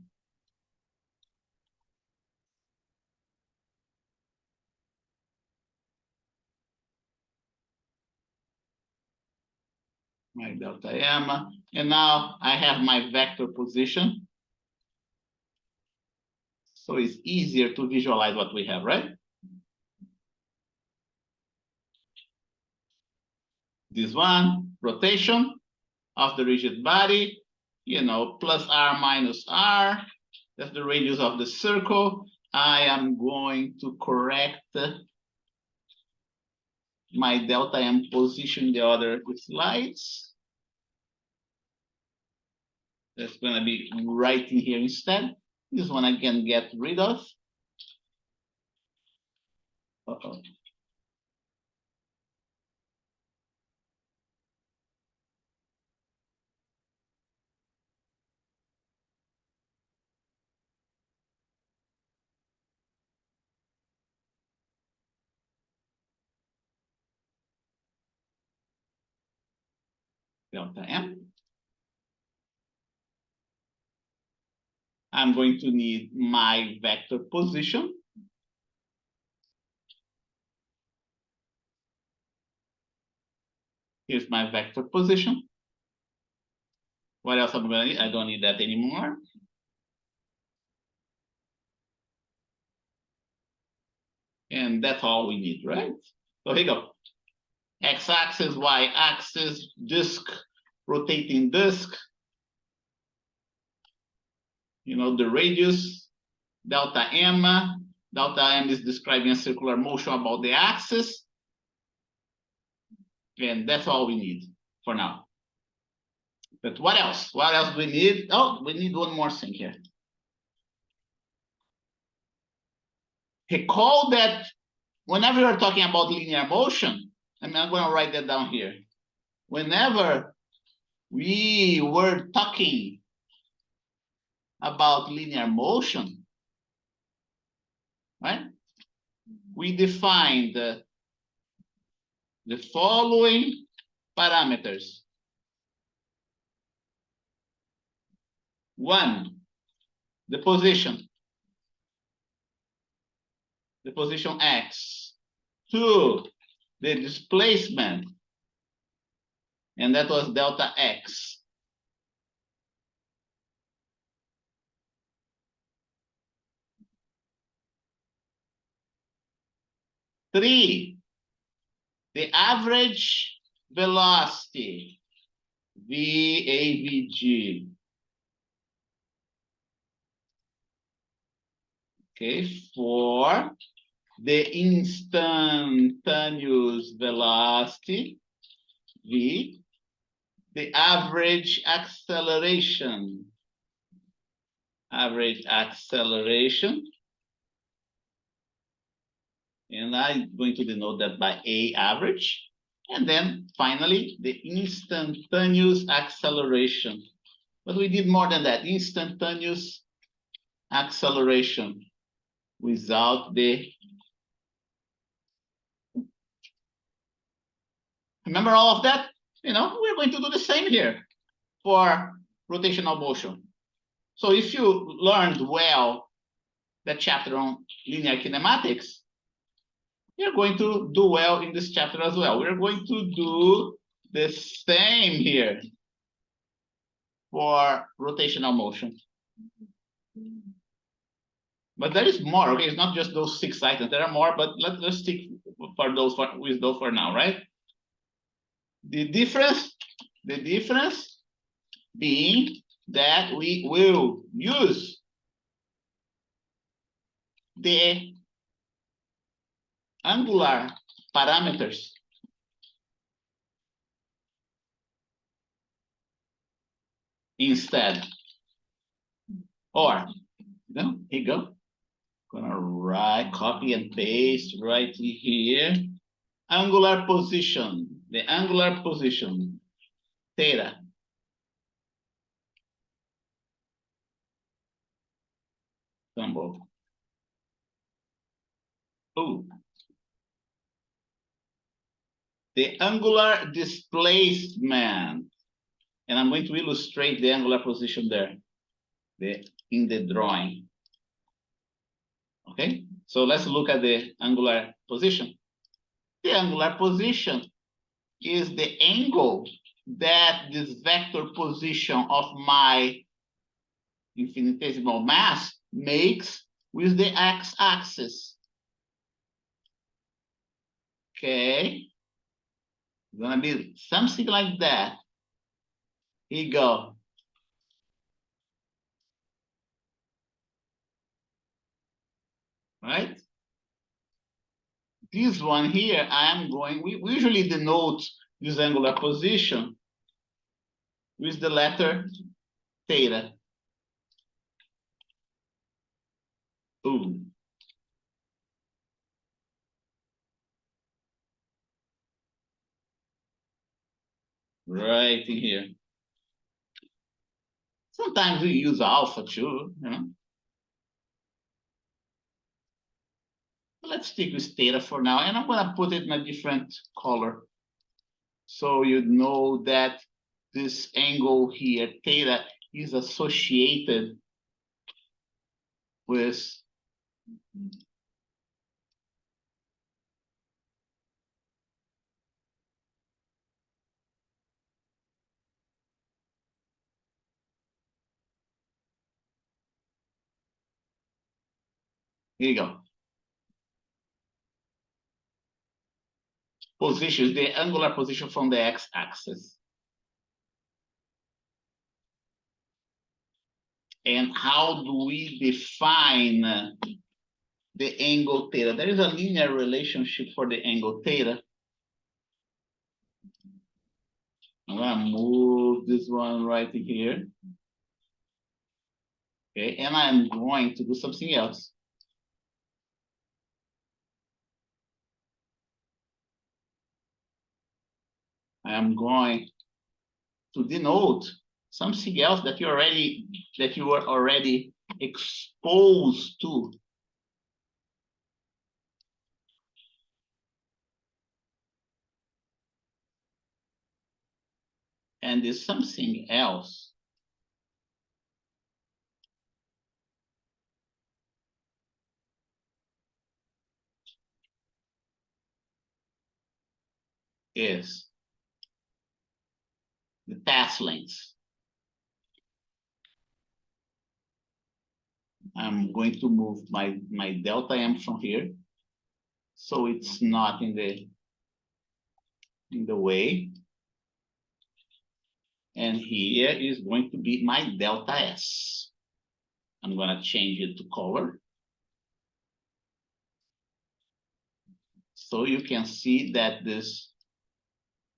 My delta M, and now I have my vector position. So it's easier to visualize what we have, right? This one, rotation of the rigid body, plus R minus R. That's the radius of the circle. I am going to correct my delta M position the other slides. That's going to be right in here instead. This one I can get rid of. Uh-oh. Delta M. I'm going to need my vector position. Here's my vector position. What else am I going to need? I don't need that anymore. And that's all we need, right? So here you go. X-axis, Y-axis, disk, rotating disk, the radius, delta M. Delta M is describing a circular motion about the axis. And that's all we need for now. But what else? What else do we need? Oh, we need one more thing here. Recall that whenever you're talking about linear motion, I'm going to write that down here. Whenever we were talking about linear motion, right? We defined the following parameters. One, the position X. Two, the displacement, and that was delta X. Three, the average velocity, VAVG. Okay, four, the instantaneous velocity, V, the average acceleration, and I'm going to denote that by A average. And then finally, the instantaneous acceleration. But we did more than that, instantaneous acceleration without the... Remember all of that? We're going to do the same here for rotational motion. So if you learned well that chapter on linear kinematics, you're going to do well in this chapter as well. We're going to do the same here for rotational motion. But there is more, okay? It's not just those 6 items. There are more, but let's stick with those for now, right? The difference being that we will use the angular parameters instead. Or, here you go. Gonna copy and paste right here. Angular position, the angular position, theta. Symbol. Oh. The angular displacement. And I'm going to illustrate the angular position there, in the drawing. Okay, so let's look at the angular position. The angular position is the angle that this vector position of my infinitesimal mass makes with the x-axis. Okay, it's gonna be something like that. Here you go. Right? This one here, we usually denote this angular position with the letter theta. Ooh. Right in here. Sometimes we use alpha too, Let's stick with theta for now, and I'm gonna put it in a different color. So you know that this angle here, theta, is associated with here you go. position, the angular position from the x-axis. And how do we define the angle theta? There is a linear relationship for the angle theta. I'm gonna move this one right here. Okay, and I'm going to do something else. I am going to denote something else that you were already exposed to. And there's something else is the path length. I'm going to move my delta M from here, so it's not in the way. And here is going to be my delta S. I'm going to change it to color. So you can see that this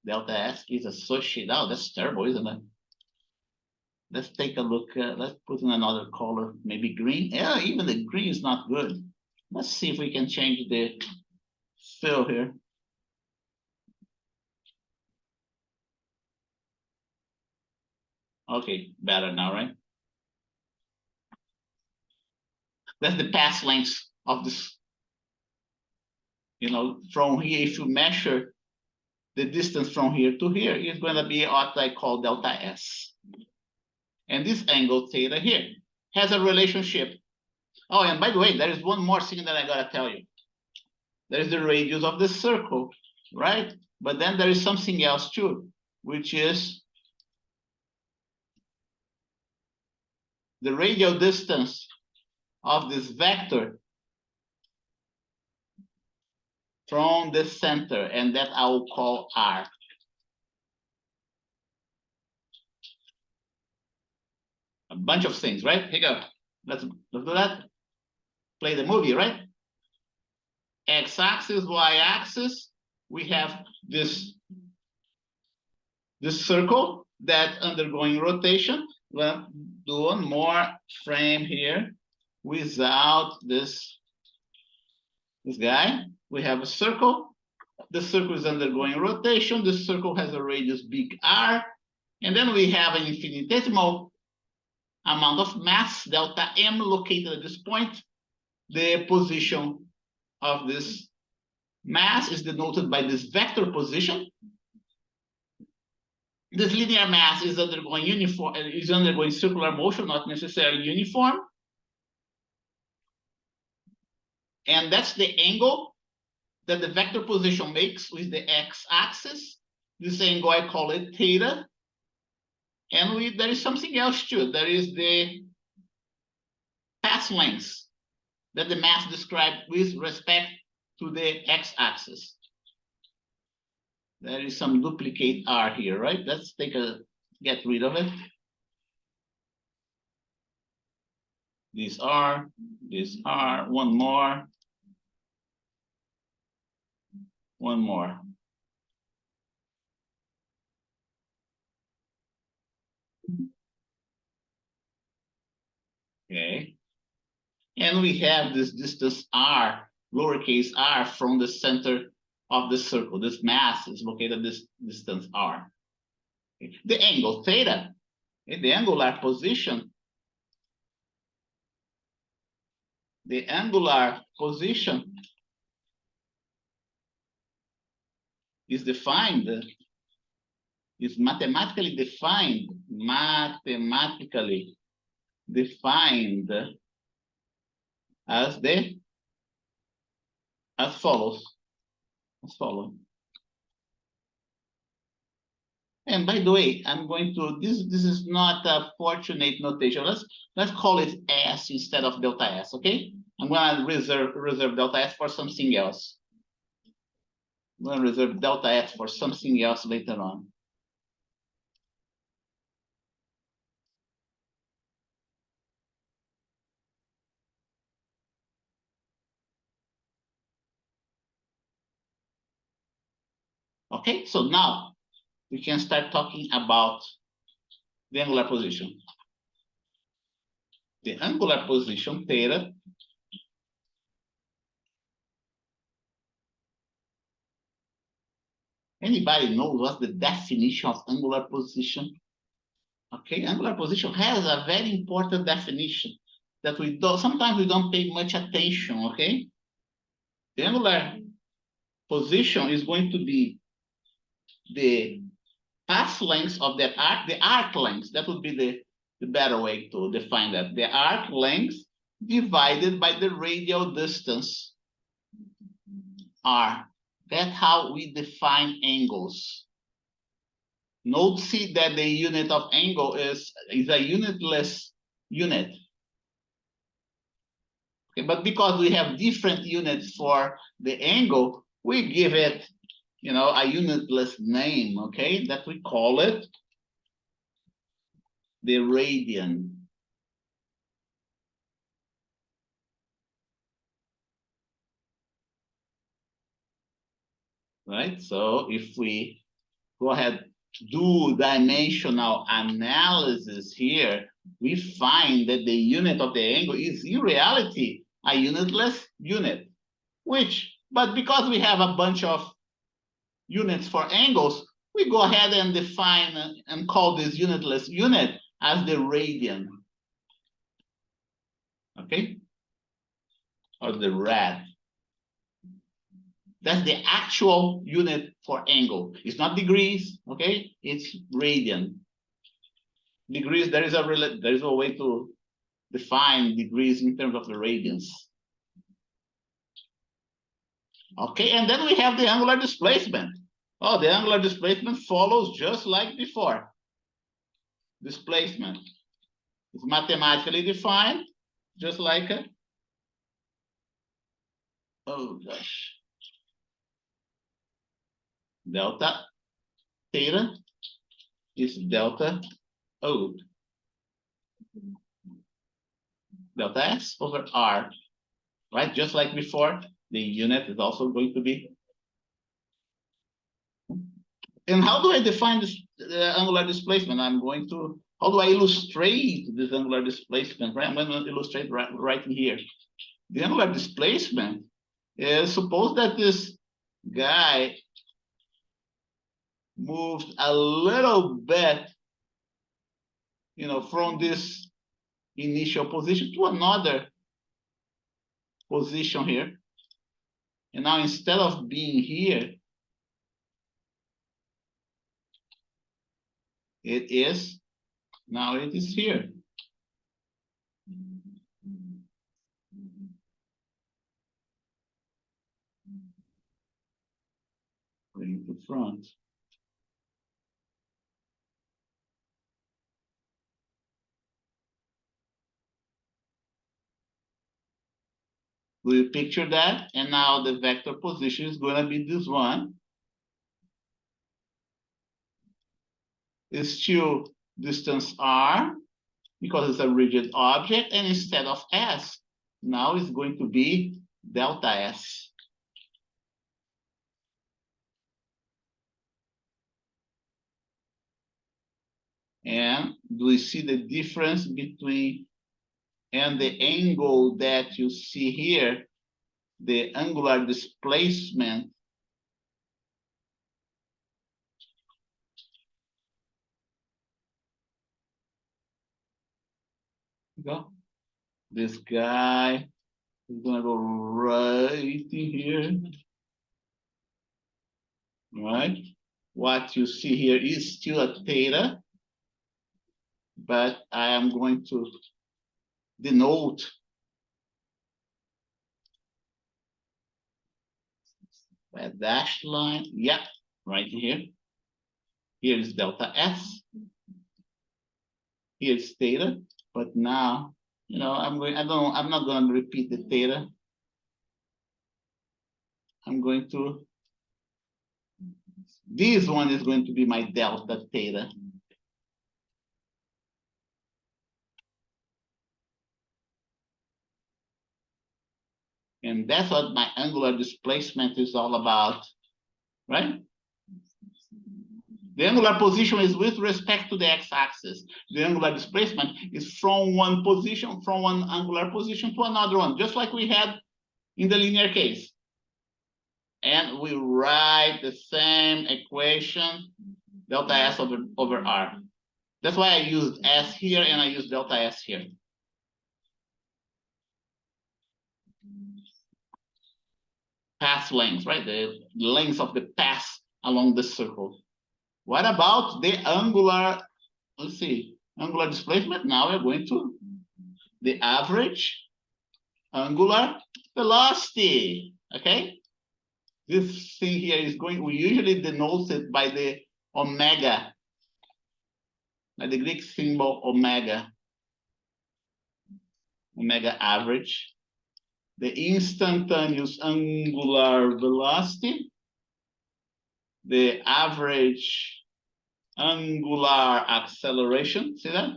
delta S is associated. Oh, that's terrible, isn't it? Let's take a look. Let's put in another color, maybe green. Yeah, even the green is not good. Let's see if we can change the fill here. Okay, better now, right? That's the path length of this. You know, from here, if you measure the distance from here to here, it's going to be what I call delta S. And this angle theta here has a relationship. Oh, and by the way, there is one more thing that I gotta tell you. There is the radius of the circle, right? But then there is something else too, which is the radial distance of this vector from the center, and that I will call R. A bunch of things, right? Here you go. Let's do that. Play the movie, right? X-axis, y-axis. We have this circle that undergoing rotation. We'll do one more frame here without this guy. We have a circle. The circle is undergoing rotation. The circle has a radius big R. And then we have an infinitesimal amount of mass, delta M, located at this point. The position of this mass is denoted by this vector position. This linear mass is undergoing circular motion, not necessarily uniform. And that's the angle that the vector position makes with the x-axis. This angle, I call it theta. And there is something else too. There is the path length that the mass described with respect to the x-axis. There is some duplicate R here, right? Let's get rid of it. This R, one more. One more. Okay. And we have this distance R, lowercase r, from the center of the circle. This mass is located at this distance R. Okay. The angle theta, the angular position, is defined, is mathematically defined as follows. And by the way, I'm going to, this is not a fortunate notation. Let's call it S instead of delta S, okay? I'm gonna reserve delta S for something else. I'm going to reserve delta S for something else later on. Okay, so now we can start talking about the angular position. The angular position theta Anybody knows what's the definition of angular position? Okay, angular position has a very important definition that we don't sometimes we don't pay much attention. Okay, the angular position is going to be the path length of that arc, the arc length. That would be the better way to define that. The arc length divided by the radial distance r. That's how we define angles. Note see that the unit of angle is a unitless unit. Okay, but because we have different units for the angle, we give it, a unitless name, okay, that we call it the radian. Right? So if we go ahead to do dimensional analysis here, we find that the unit of the angle is in reality a unitless unit, but because we have a bunch of units for angles, we go ahead and define and call this unitless unit as the radian. Okay? Or the rad. That's the actual unit for angle. It's not degrees, okay? It's radian. Degrees, there is a way to define degrees in terms of the radians. Okay, and then we have the angular displacement. Oh, the angular displacement follows just like before. Displacement is mathematically defined, just like oh gosh, delta theta is delta O. Delta S over R, right? Just like before, the unit is also going to be. And how do I define this angular displacement? How do I illustrate this angular displacement? Right? I'm going to illustrate right here. The angular displacement is, suppose that this guy moved a little bit, from this initial position to another position here. And now instead of being here, it is here. Bring to front. Do you picture that? And now the vector position is going to be this one. It's still distance r because it's a rigid object, and instead of s, now it's going to be delta s. And do we see the difference between and the angle that you see here, the angular displacement? Go. This guy is gonna go right in here. Right? What you see here is still a theta, but I am going to denote a dashed line. Yeah, right here. Here is delta S. Here is theta, but now, I'm not going to repeat the theta. I'm going to This one is going to be my delta theta. And that's what my angular displacement is all about, right? The angular position is with respect to the x-axis. The angular displacement is from one position, from one angular position to another one, just like we had in the linear case. And we write the same equation, delta S over R. That's why I used S here and I used delta S here. Path length, right? The length of the path along the circle. What about the angular, let's see, angular displacement? Now we're going to the average angular velocity, okay? This thing here is going, we usually denote it by the omega, by the Greek symbol omega, omega average. The instantaneous angular velocity, the average angular acceleration, see that?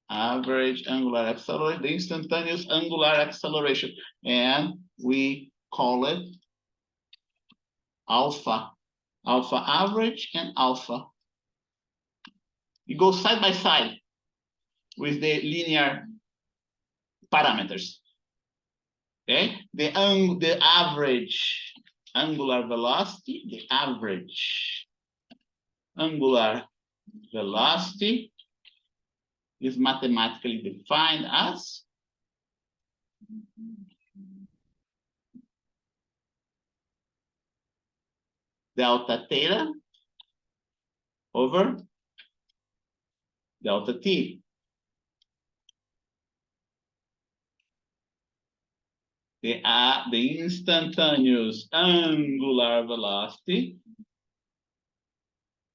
Average angular acceleration, the instantaneous angular acceleration, and we call it alpha, alpha average and alpha. It goes side by side with the linear parameters. Okay, the average angular velocity, the average angular velocity is mathematically defined as delta theta over delta t. The instantaneous angular velocity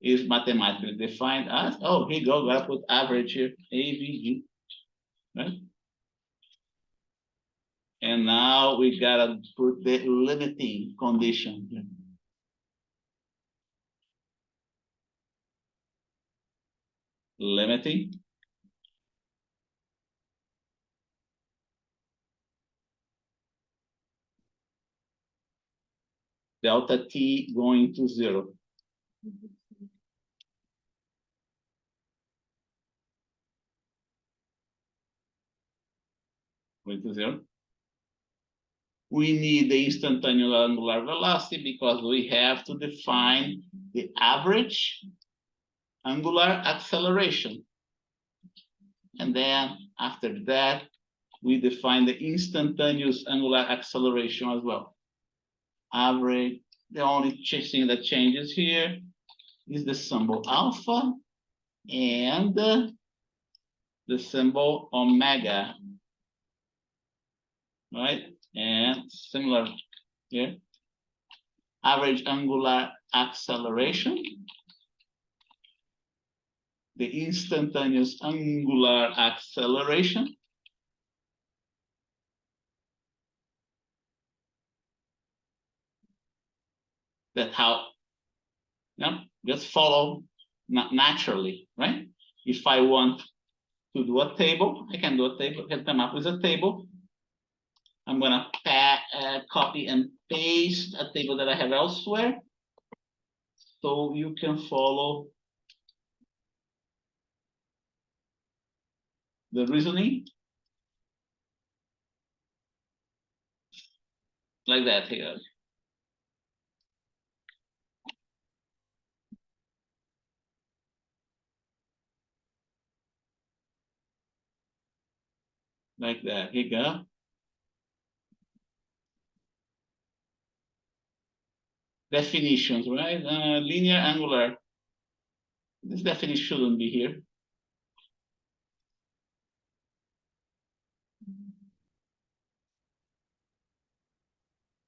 is mathematically defined as, oh, here you go, gotta put average here, AVG, right? And now we gotta put the limiting condition here. Limiting delta t going to 0. Going to 0. We need the instantaneous angular velocity because we have to define the average angular acceleration. And then after that, we define the instantaneous angular acceleration as well. Average, the only thing that changes here is the symbol alpha and the symbol omega, right? And similar here, average angular acceleration, the instantaneous angular acceleration, that how, just follow naturally, right? If I want to do a table, I can do a table, I can come up with a table. I'm gonna copy and paste a table that I have elsewhere, so you can follow the reasoning like that here. Like that, here you go. Definitions, right? Linear angular. This definition shouldn't be here.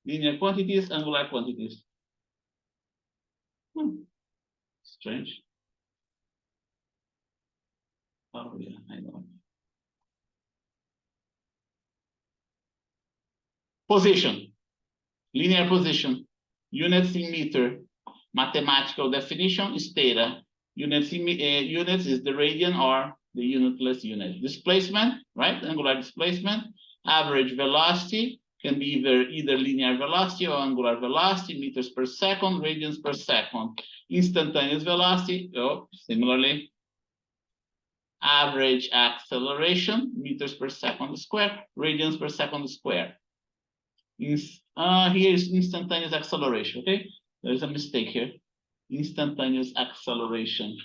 Linear quantities, angular quantities. Strange. Oh yeah, I know. Position, linear position, units in meter. mathematical definition is theta. Units is the radian or the unitless unit. Displacement, right? Angular displacement. Average velocity can be either linear velocity or angular velocity, meters per second, radians per second. Instantaneous velocity, similarly. Average acceleration, meters per second square, radians per second square. Here is instantaneous acceleration, okay? There's a mistake here. Instantaneous acceleration.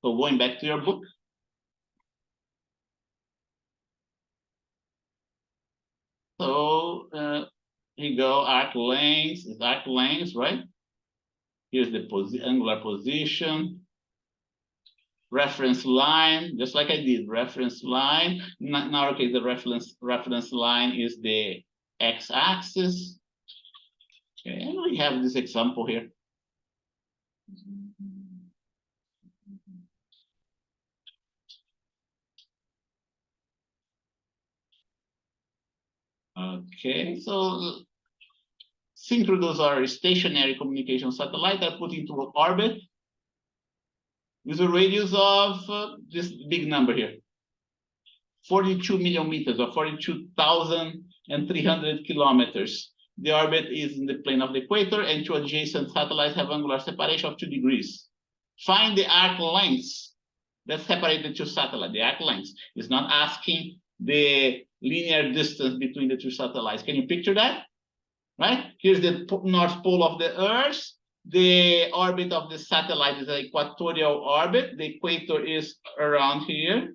So going back to your book. So here you go, arc length is arc length, right? Here's the angular position. Reference line, just like I did, reference line. In our case, the reference line is the x-axis. Okay, and we have this example here. Okay, so synchronous or stationary communication satellite are put into orbit with a radius of this big number here, 42 million meters or 42,300 kilometers. The orbit is in the plane of the equator, and two adjacent satellites have angular separation of 2 degrees. Find the arc lengths that separate the two satellites. The arc lengths is not asking the linear distance between the two satellites. Can you picture that? Right? Here's the north pole of the Earth. The orbit of the satellite is an equatorial orbit. The equator is around here.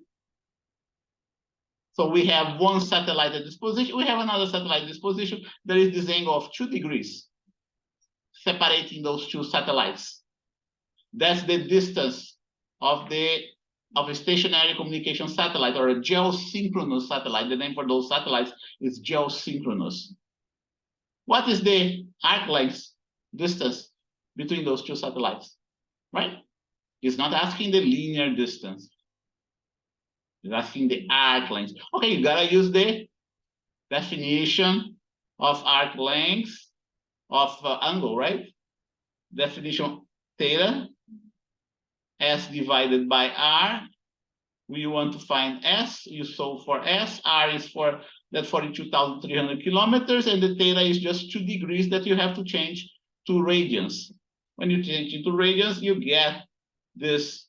So we have one satellite at this position. We have another satellite at this position. There is this angle of 2 degrees separating those two satellites. That's the distance of a stationary communication satellite or a geosynchronous satellite. The name for those satellites is geosynchronous. What is the arc length distance between those two satellites, right? It's not asking the linear distance. It's asking the arc length. Okay, you gotta use the definition of arc length of angle, right? Definition theta, S divided by R. We want to find S. You solve for S. R is for that 42,300 kilometers, and the theta is just 2 degrees that you have to change to radians. When you change it to radians, you get this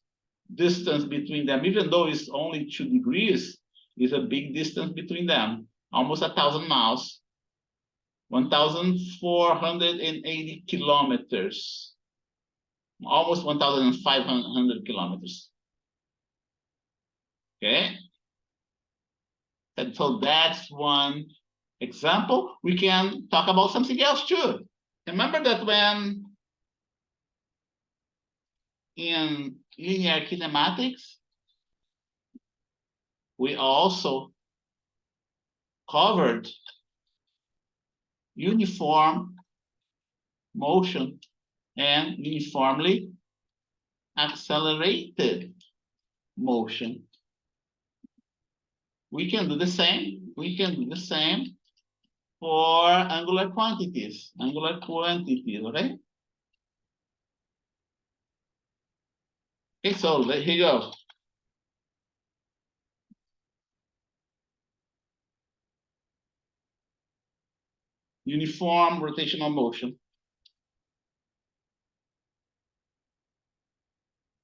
distance between them. Even though it's only 2 degrees, it's a big distance between them, almost 1,000 miles, 1,480 kilometers, almost 1,500 kilometers. Okay. And so that's one example. We can talk about something else too. Remember that when in linear kinematics, we also covered uniform motion and uniformly accelerated motion. We can do the same. We can do the same for angular quantities. Angular quantities, okay? Okay, so here you go. Uniform rotational motion.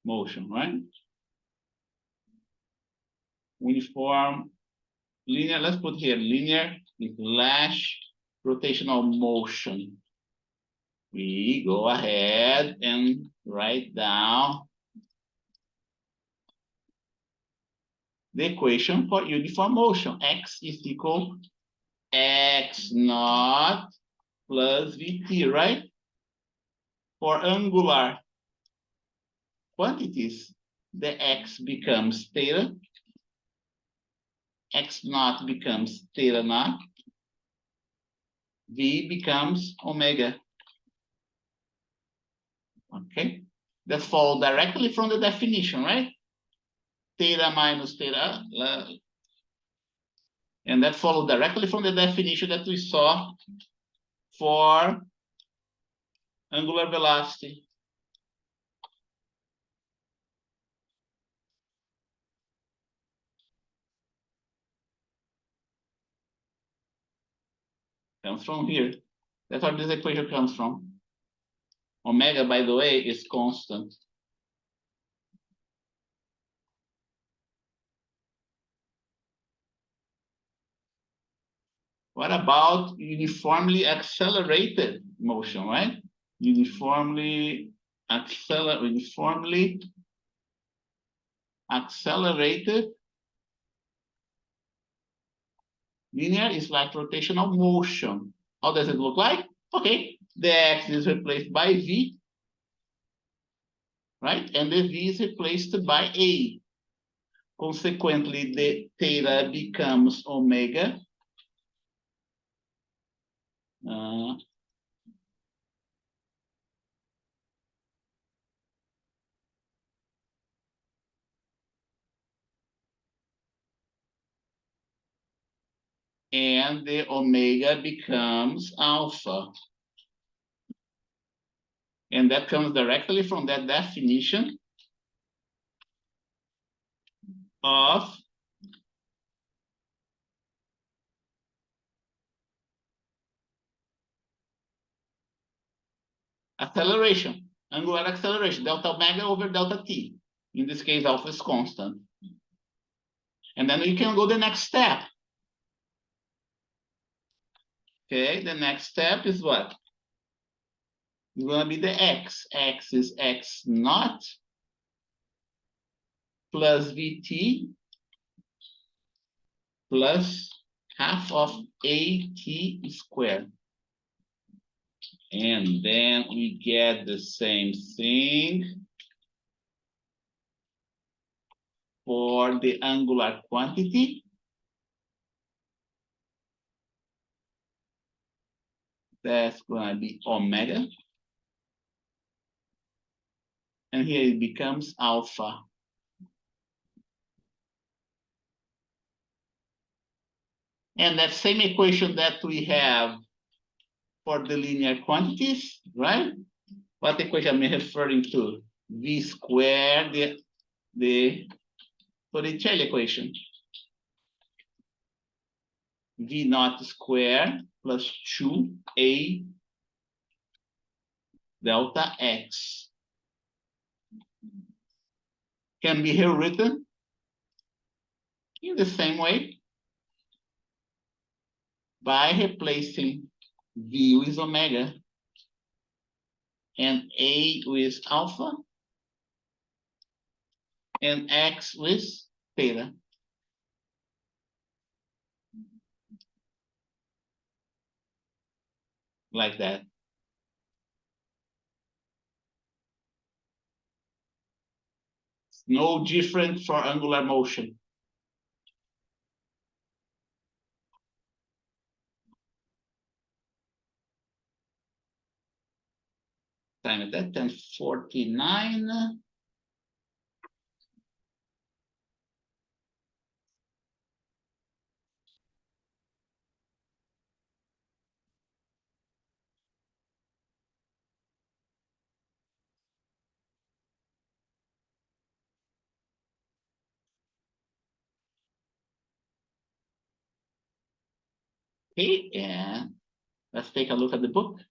Motion, right? Uniform linear, let's put here linear slash rotational motion. We go ahead and write down the equation for uniform motion. X is equal x naught plus vt, right? For angular quantities, the x becomes theta, x naught becomes theta naught, v becomes omega. Okay, that follows directly from the definition, right? Theta minus theta, And that follows directly from the definition that we saw for angular velocity. Comes from here. That's where this equation comes from. Omega, by the way, is constant. What about uniformly accelerated motion, right? Uniformly accelerated linear is like rotational motion. How does it look like? Okay, the x is replaced by v, right? And the v is replaced by a. Consequently, the theta becomes omega. And the omega becomes alpha. And that comes directly from that definition of acceleration, angular acceleration, delta omega over delta t. In this case, alpha is constant. And then we can go the next step. Okay, the next step is what? It's going to be the x. X is x naught plus vt plus half of at squared. And then we get the same thing for the angular quantity. That's going to be omega. And here it becomes alpha. And that same equation that we have for the linear quantities, right? What equation am I referring to? V squared, the Torricelli equation. V naught squared plus 2a delta x can be rewritten in the same way by replacing v with omega and a with alpha and x with theta. Like that. It's no different for angular motion. Time at that, 10:49. Okay, and let's take a look at the book.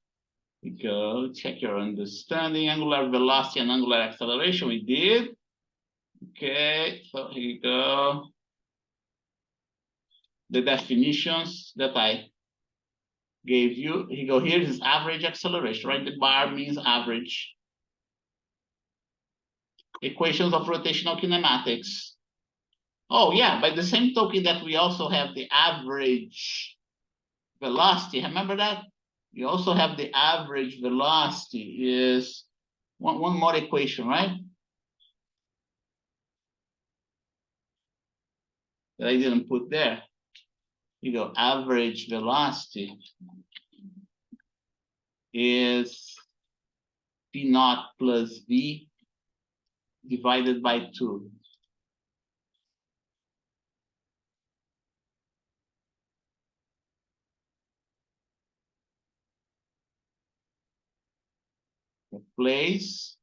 We go, check your understanding, angular velocity and angular acceleration, we did. Okay, so here you go. The definitions that I gave you. Here you go, here is average acceleration, right? The bar means average. Equations of rotational kinematics. Oh yeah, by the same token that we also have the average velocity, remember that? We also have the average velocity is one more equation, right? That I didn't put there. You go, average velocity is P naught plus V divided by 2. a place,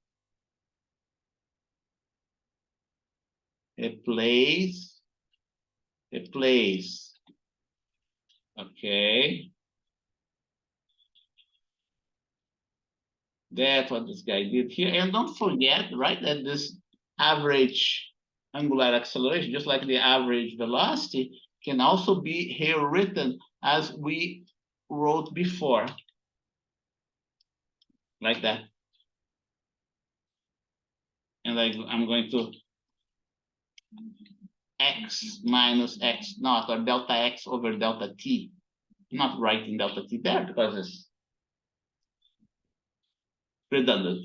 a place, a place. Okay. That's what this guy did here. And don't forget, right, that this average angular acceleration, just like the average velocity, can also be here written as we wrote before, like that. And I'm going to x minus x naught, or delta x over delta t. I'm not writing delta t there because it's redundant.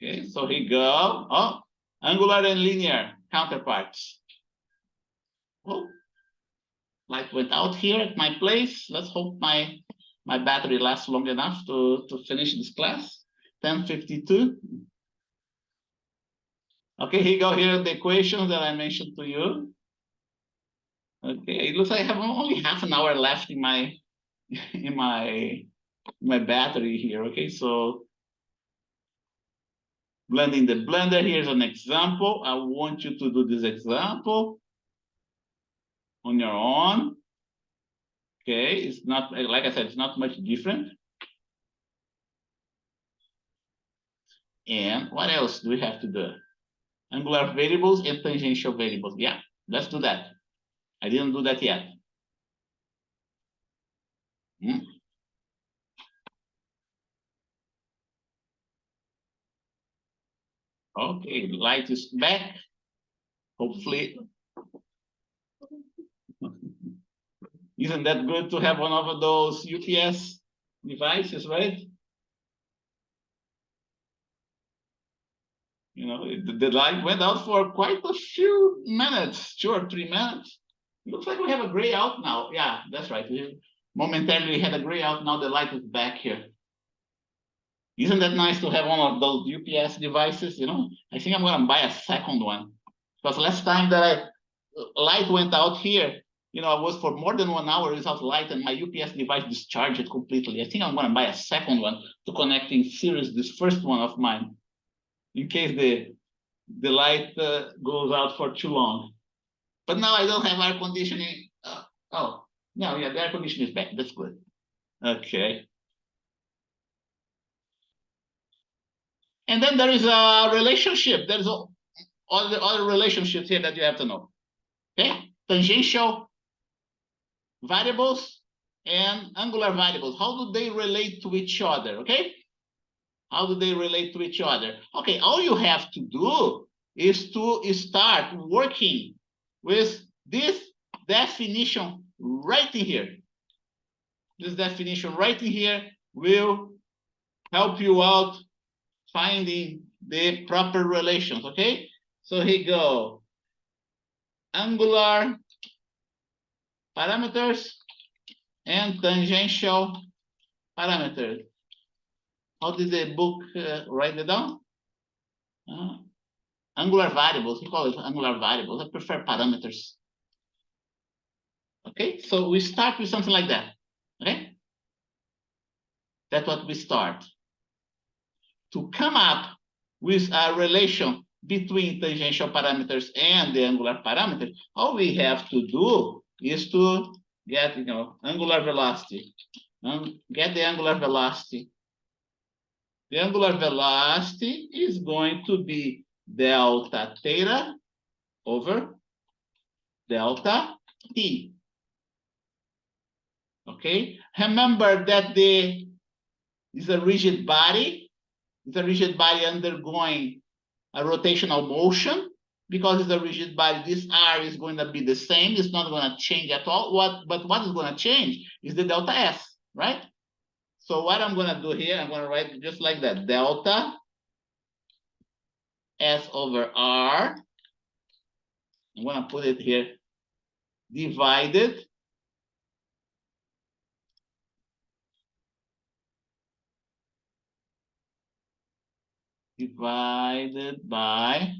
Okay, so here we go. Oh, angular and linear counterparts. Oh, light went out here at my place. Let's hope my battery lasts long enough to finish this class. 10:52. Okay, here you go. Here are the equations that I mentioned to you. Okay, it looks like I have only half an hour left in my in my battery here. Okay, so blending the blender. Here's an example. I want you to do this example on your own. Okay, it's not, like I said, it's not much different. And what else do we have to do? Angular variables and tangential variables. Yeah, let's do that. I didn't do that yet. Okay, light is back. Hopefully. Isn't that good to have one of those UPS devices, right? You know, the light went out for quite a few minutes, 2 or 3 minutes. It looks like we have a gray out now. Yeah, that's right. Momentarily we had a gray out. Now the light is back here. Isn't that nice to have one of those UPS devices? You know, I think I'm going to buy a second one, because last time that light went out here, you know, I was for more than 1 hour without light, and my UPS device discharged it completely. I think I'm going to buy a second one to connect in series this first one of mine, in case the light goes out for too long. But now I don't have air conditioning. Oh, no, yeah, the air conditioning is back. That's good. Okay. And then there is a relationship. There's all the other relationships here that you have to know. Okay, tangential variables and angular variables. How do they relate to each other? Okay, how do they relate to each other? Okay, all you have to do is to start working with this definition right in here. This definition right in here will help you out finding the proper relations. Okay, so here you go. Angular parameters and tangential parameters. How did the book write it down? Angular variables. We call it angular variables. I prefer parameters. Okay, so we start with something like that. Okay, that's what we start. To come up with a relation between tangential parameters and the angular parameters, all we have to do is to get, you know, angular velocity. Get the angular velocity. The angular velocity is going to be delta theta over delta t. Okay, remember that is a rigid body. It's a rigid body undergoing a rotational motion. Because it's a rigid body, this r is going to be the same. It's not going to change at all. But what is going to change is the delta s, right? So what I'm going to do here, I'm going to write it just like that. Delta s over r. I'm going to put it here. Divided by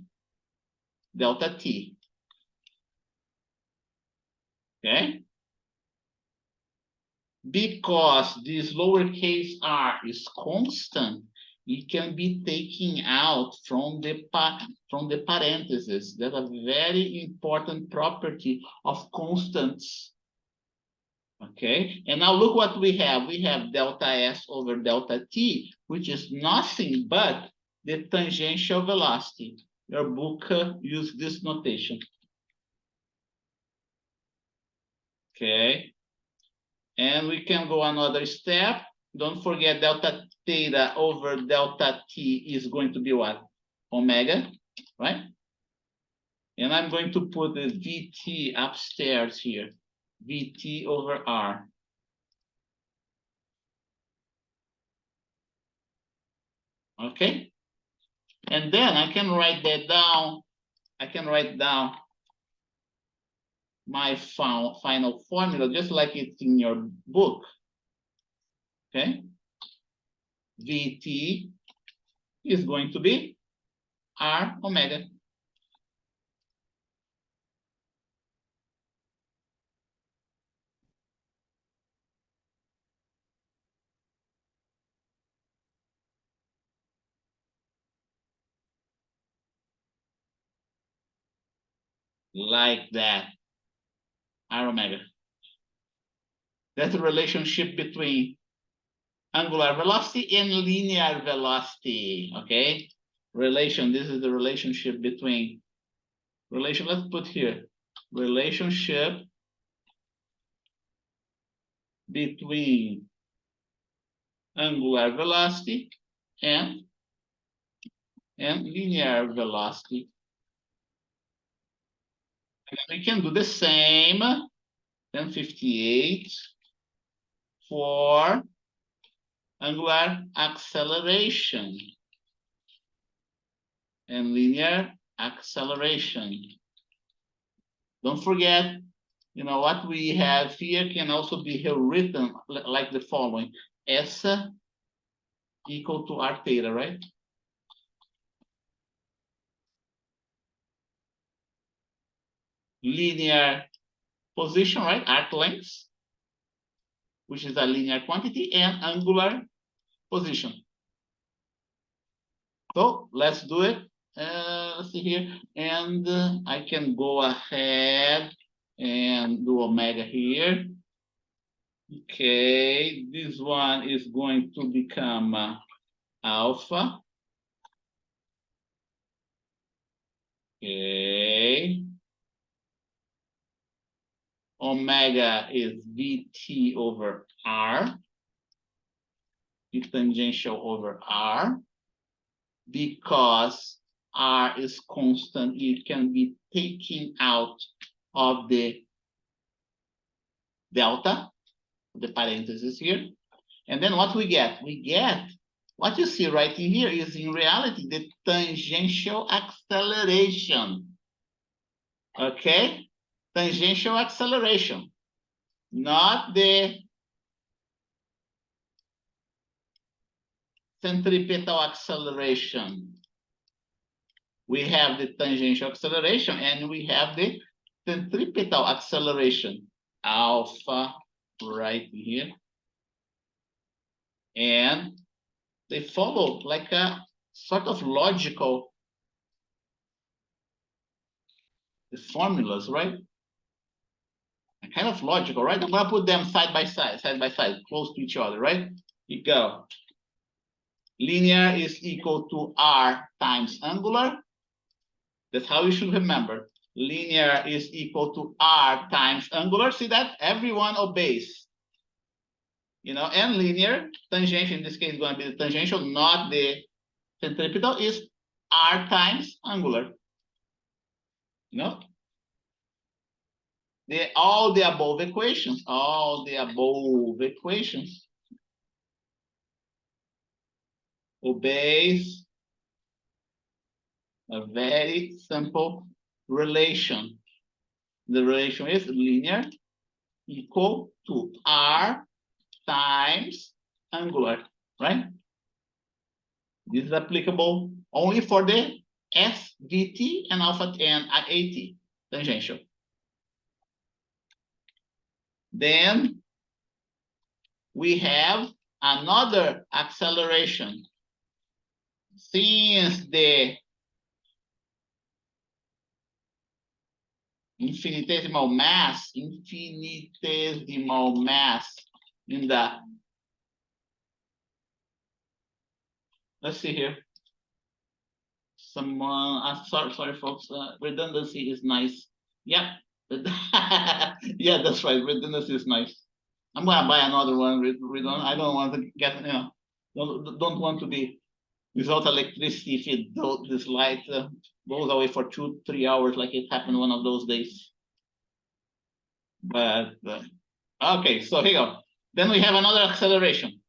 delta t. Okay. because this lowercase r is constant, it can be taken out from the parentheses. That's a very important property of constants. Okay, and now look what we have. We have delta S over delta T, which is nothing but the tangential velocity. Your book used this notation. Okay, and we can go another step. Don't forget delta theta over delta T is going to be what? Omega, right? And I'm going to put the VT upstairs here. VT over R. Okay? And then I can write that down. I can write down my final formula, just like it's in your book. Okay? VT is going to be R omega. Like that. R omega. That's the relationship between angular velocity and linear velocity. Okay? This is the relationship between let's put here. Relationship between angular velocity and linear velocity. And we can do the same, 1058 for angular acceleration and linear acceleration. Don't forget, what we have here can also be written like the following. S equal to r theta, right? Linear position, right? Arc length, which is a linear quantity, and angular position. So let's do it. Let's see here. And I can go ahead and do omega here. Okay, this one is going to become alpha. Okay. Omega is VT over R, the tangential over R. Because R is constant, it can be taken out of the delta, the parentheses here. And then what we get? We get what you see right in here is in reality the tangential acceleration. Okay? Tangential acceleration, not the centripetal acceleration. We have the tangential acceleration and we have the centripetal acceleration, alpha right here. And they follow like a sort of logical formulas, right? Kind of logical, right? I'm gonna put them side by side, close to each other, right? You go. Linear is equal to R times angular. That's how you should remember. Linear is equal to R times angular. See that? Everyone obeys. And linear, tangential, in this case, is going to be the tangential, not the centripetal, is R times angular. All the above equations obeys a very simple relation. The relation is linear equal to R times angular, right? This is applicable only for the SVT and alpha and AT tangential. Then we have another acceleration. Since the infinitesimal mass in the, let's see here. Someone, sorry folks, redundancy is nice. Yeah, yeah, that's right. Redundancy is nice. I'm gonna buy another one. I don't want to get, don't want to be without electricity if this light goes away for 2-3 hours, like it happened one of those days. But okay, so here you go. Then we have another acceleration.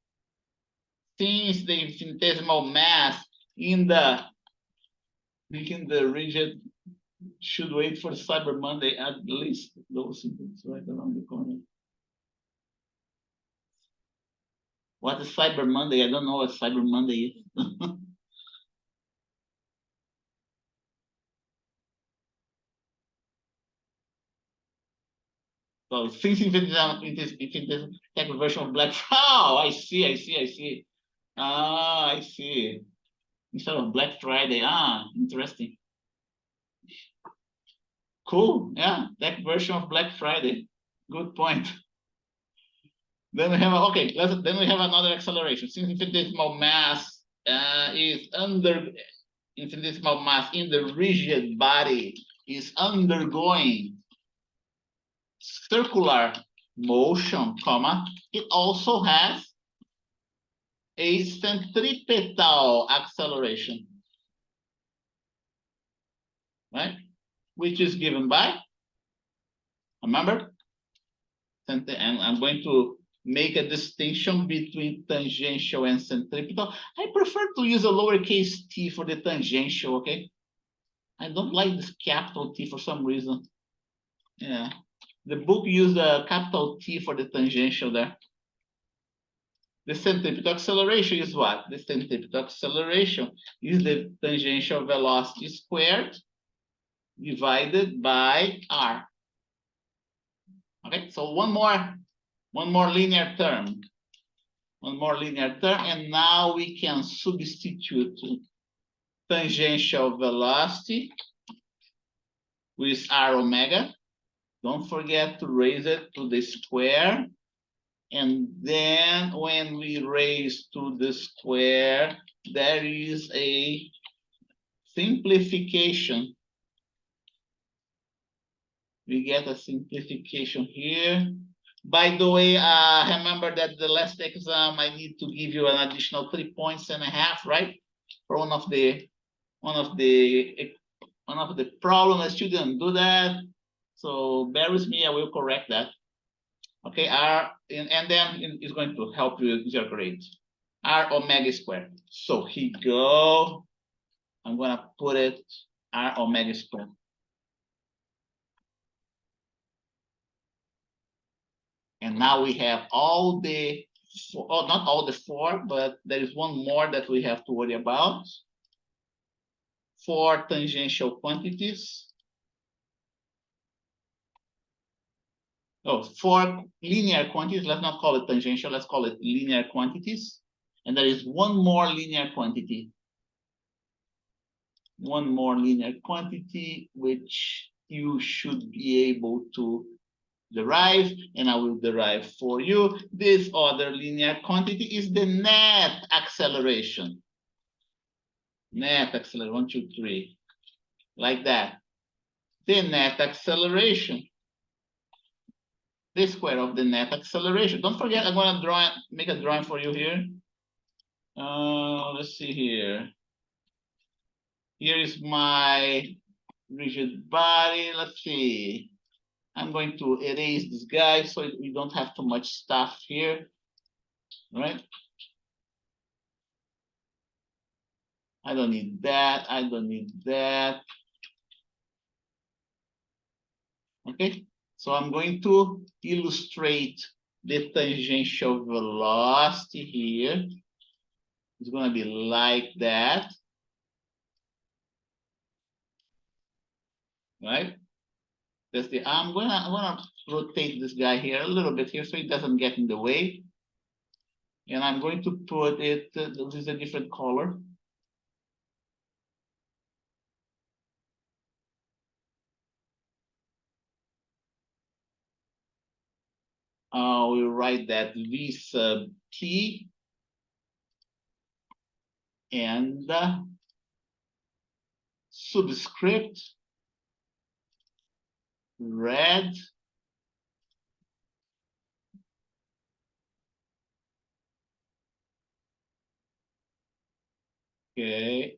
Since the infinitesimal mass in the region should wait for Cyber Monday at least. Those things right around the corner. What is Cyber Monday? I don't know what Cyber Monday is. So since infinitesimal tech version of Black Friday. Oh, I see. Ah, I see. Instead of Black Friday. Ah, interesting. Cool. Yeah, tech version of Black Friday. Good point. Then we have then we have another acceleration. Since infinitesimal mass is under infinitesimal mass in the rigid body is undergoing circular motion, comma, it also has a centripetal acceleration, right? Which is given by, remember, and I'm going to make a distinction between tangential and centripetal. I prefer to use a lowercase t for the tangential, okay? I don't like this capital T for some reason. Yeah, the book used a capital T for the tangential there. The centripetal acceleration is what? The centripetal acceleration is the tangential velocity squared divided by r. Okay, so one more linear term. One more linear term, and now we can substitute tangential velocity with r omega. Don't forget to raise it to the square. And then when we raise to the square, there is a simplification. We get a simplification here. By the way, remember that the last exam, I need to give you an additional 3.5 points, right? For one of the problems. I shouldn't do that. So bear with me, I will correct that. Okay, R, and then it's going to help you with your grade. R omega squared. So here we go. I'm gonna put it R omega squared. And now we have all the, not all the 4, but there is one more that we have to worry about. 4 tangential quantities. Oh, 4 linear quantities. Let's not call it tangential. Let's call it linear quantities. And there is one more linear quantity. One more linear quantity, which you should be able to derive, and I will derive for you. This other linear quantity is the net acceleration. Net acceleration, 1, 2, 3, like that. The net acceleration, the square of the net acceleration. Don't forget, I'm going to make a drawing for you here. Let's see here. Here is my rigid body. Let's see. I'm going to erase this guy so we don't have too much stuff here, right? I don't need that. I don't need that. Okay, so I'm going to illustrate the tangential velocity here. It's going to be like that, right? I'm gonna rotate this guy here a little bit here so it doesn't get in the way. And I'm going to put it, this is a different color. We'll write that V sub T and subscript red okay,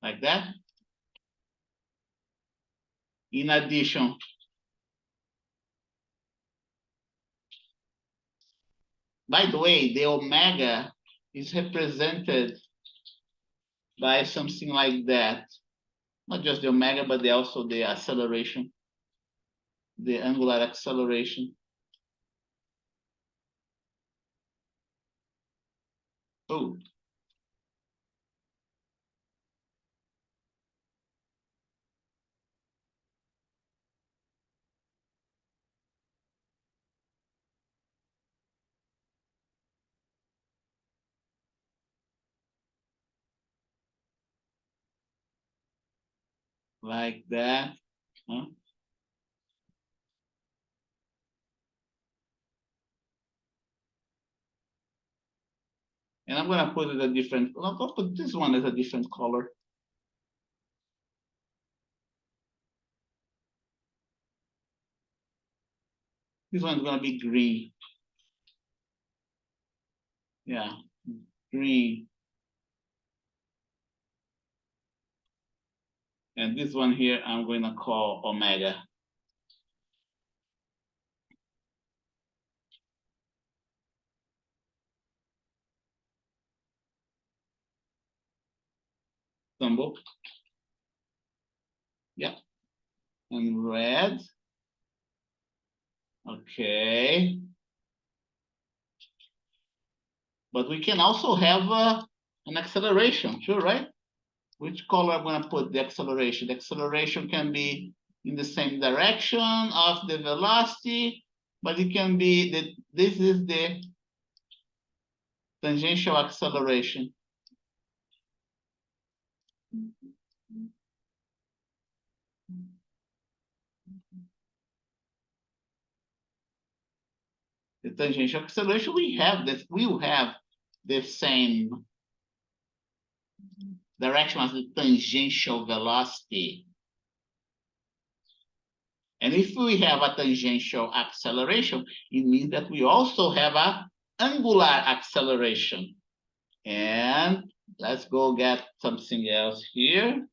like that. In addition, by the way, the omega is represented by something like that. Not just the omega, but also the acceleration, the angular acceleration. Oh, like that. Huh? And I'm gonna put it a different, I'll put this one as a different color. This one's gonna be green. Yeah, green. And this one here, I'm going to call omega. Symbol. Yeah. And red. Okay. But we can also have an acceleration, sure, right? Which color I'm going to put the acceleration? The acceleration can be in the same direction of the velocity, but it can be that this is the tangential acceleration. The tangential acceleration, we will have the same direction as the tangential velocity. And if we have a tangential acceleration, it means that we also have an angular acceleration. And let's go get something else here.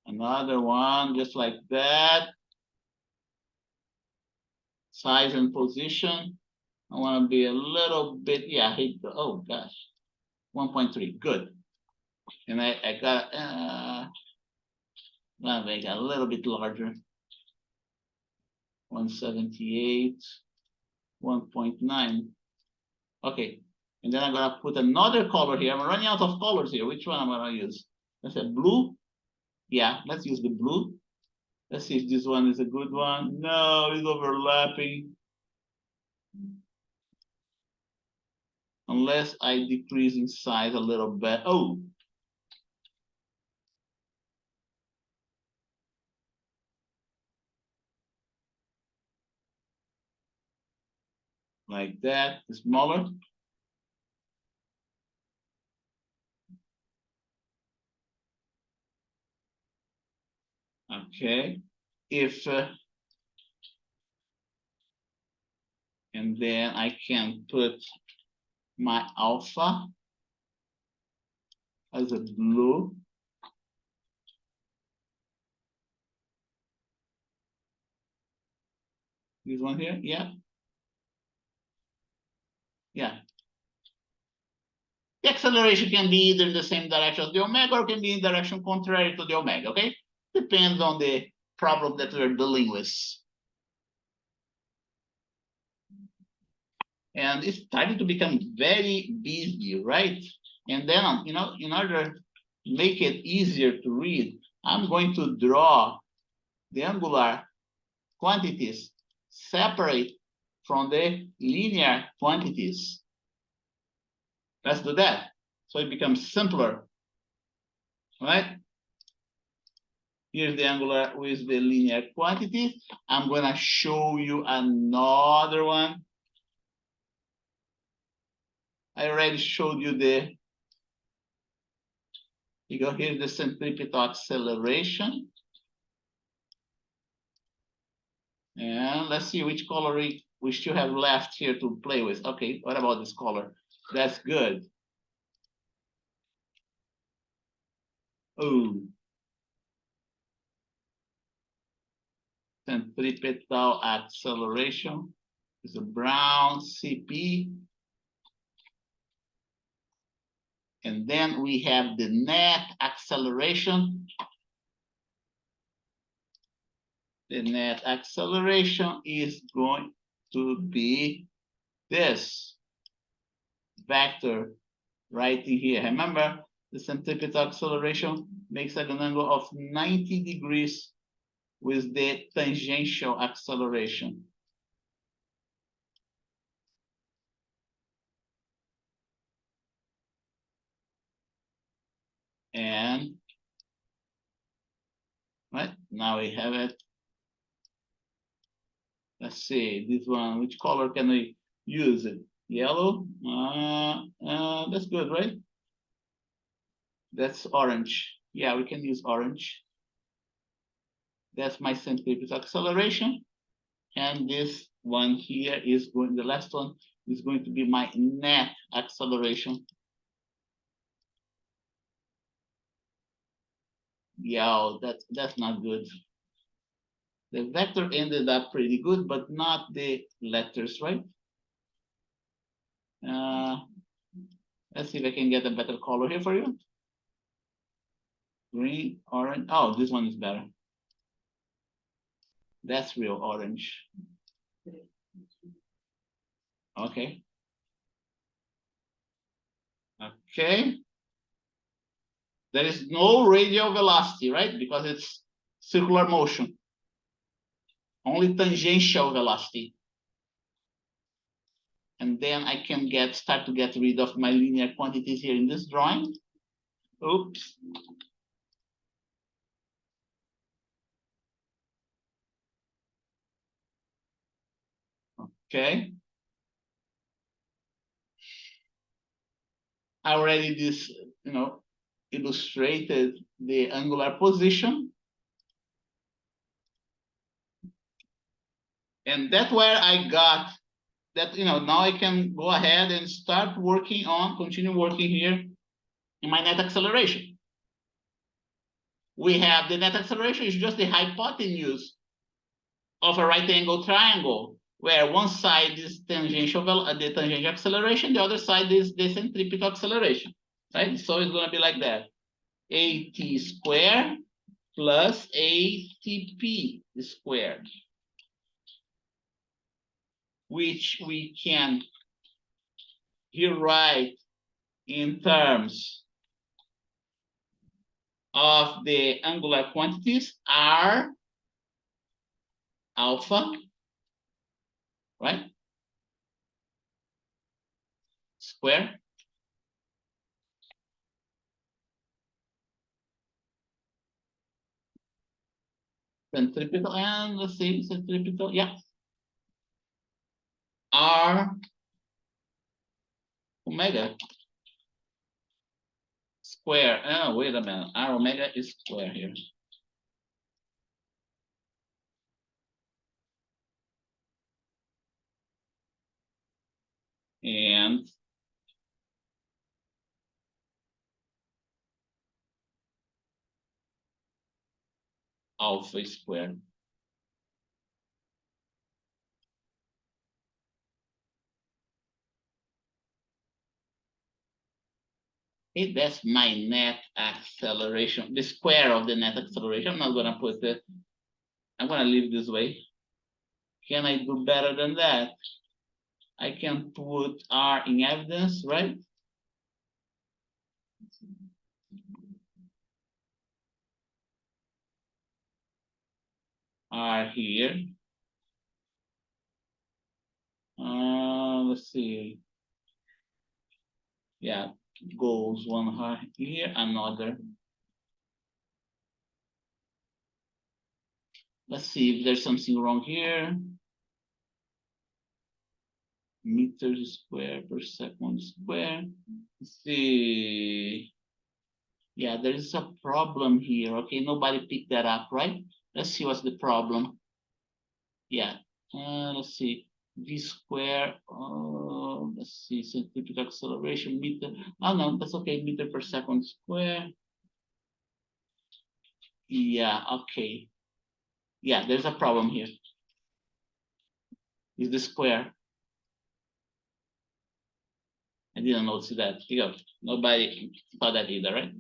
Another one just like that. Size and position. I want to be a little bit, yeah, oh gosh, 1.3, good. And I got, I'll make it a little bit larger. 178, 1.9. Okay, and then I'm gonna put another color here. I'm running out of colors here. Which one am I gonna use? I said blue. Yeah, let's use the blue. Let's see if this one is a good one. No, it's overlapping. Unless I decrease in size a little bit. Oh. Like that, smaller. Okay. If, and then I can put my alpha as a blue. This one here, yeah. Yeah. The acceleration can be either in the same direction as the omega or can be in direction contrary to the omega, okay? Depends on the problem that we're dealing with. And it's starting to become very busy, right? And then, you know, in order to make it easier to read, I'm going to draw the angular quantities separate from the linear quantities. Let's do that. So it becomes simpler, right? Here's the angular with the linear quantities. I'm going to show you another one. I already showed you here's the centripetal acceleration. And let's see which color we still have left here to play with. Okay, what about this color? That's good. Oh, centripetal acceleration is a brown CP. And then we have the net acceleration. The net acceleration is going to be this vector right in here. Remember, the centripetal acceleration makes an angle of 90 degrees with the tangential acceleration. And right now we have it. Let's see this one. Which color can we use it? Yellow. That's good, right? That's orange. Yeah, we can use orange. That's my centripetal acceleration. And this one here is going, the last one is going to be my net acceleration. Yeah, that's not good. The vector ended up pretty good, but not the letters, right? Let's see if I can get a better color here for you. Green, orange. Oh, this one is better. That's real orange. Okay. Okay. There is no radial velocity, right? Because it's circular motion. Only tangential velocity. And then I can start to get rid of my linear quantities here in this drawing. Oops. Okay. I already illustrated the angular position. And that's where I got that, now I can go ahead and start continue working here in my net acceleration. We have the net acceleration is just the hypotenuse of a right angle triangle, where one side is the tangential acceleration, the other side is the centripetal acceleration, right? So it's going to be like that. AT squared plus ATP squared, which we can here write in terms of the angular quantities R alpha, right? Square centripetal, and let's see, centripetal, yeah. R omega square. Oh, wait a minute. R omega is square here. And alpha squared. Okay, that's my net acceleration, the square of the net acceleration. I'm not going to put it, I'm going to leave this way. Can I do better than that? I can put R in evidence, right? R here. Let's see. Yeah, goes one here, another. Let's see if there's something wrong here. Meters square per second square. Let's see. Yeah, there is a problem here. Okay, nobody picked that up, right? Let's see what's the problem. Yeah, let's see. V square, let's see, centripetal acceleration, meter. Oh, no, that's okay, meter per second square. Yeah, okay. Yeah, there's a problem here. Is the square. I didn't notice that. Here, nobody saw that either, right?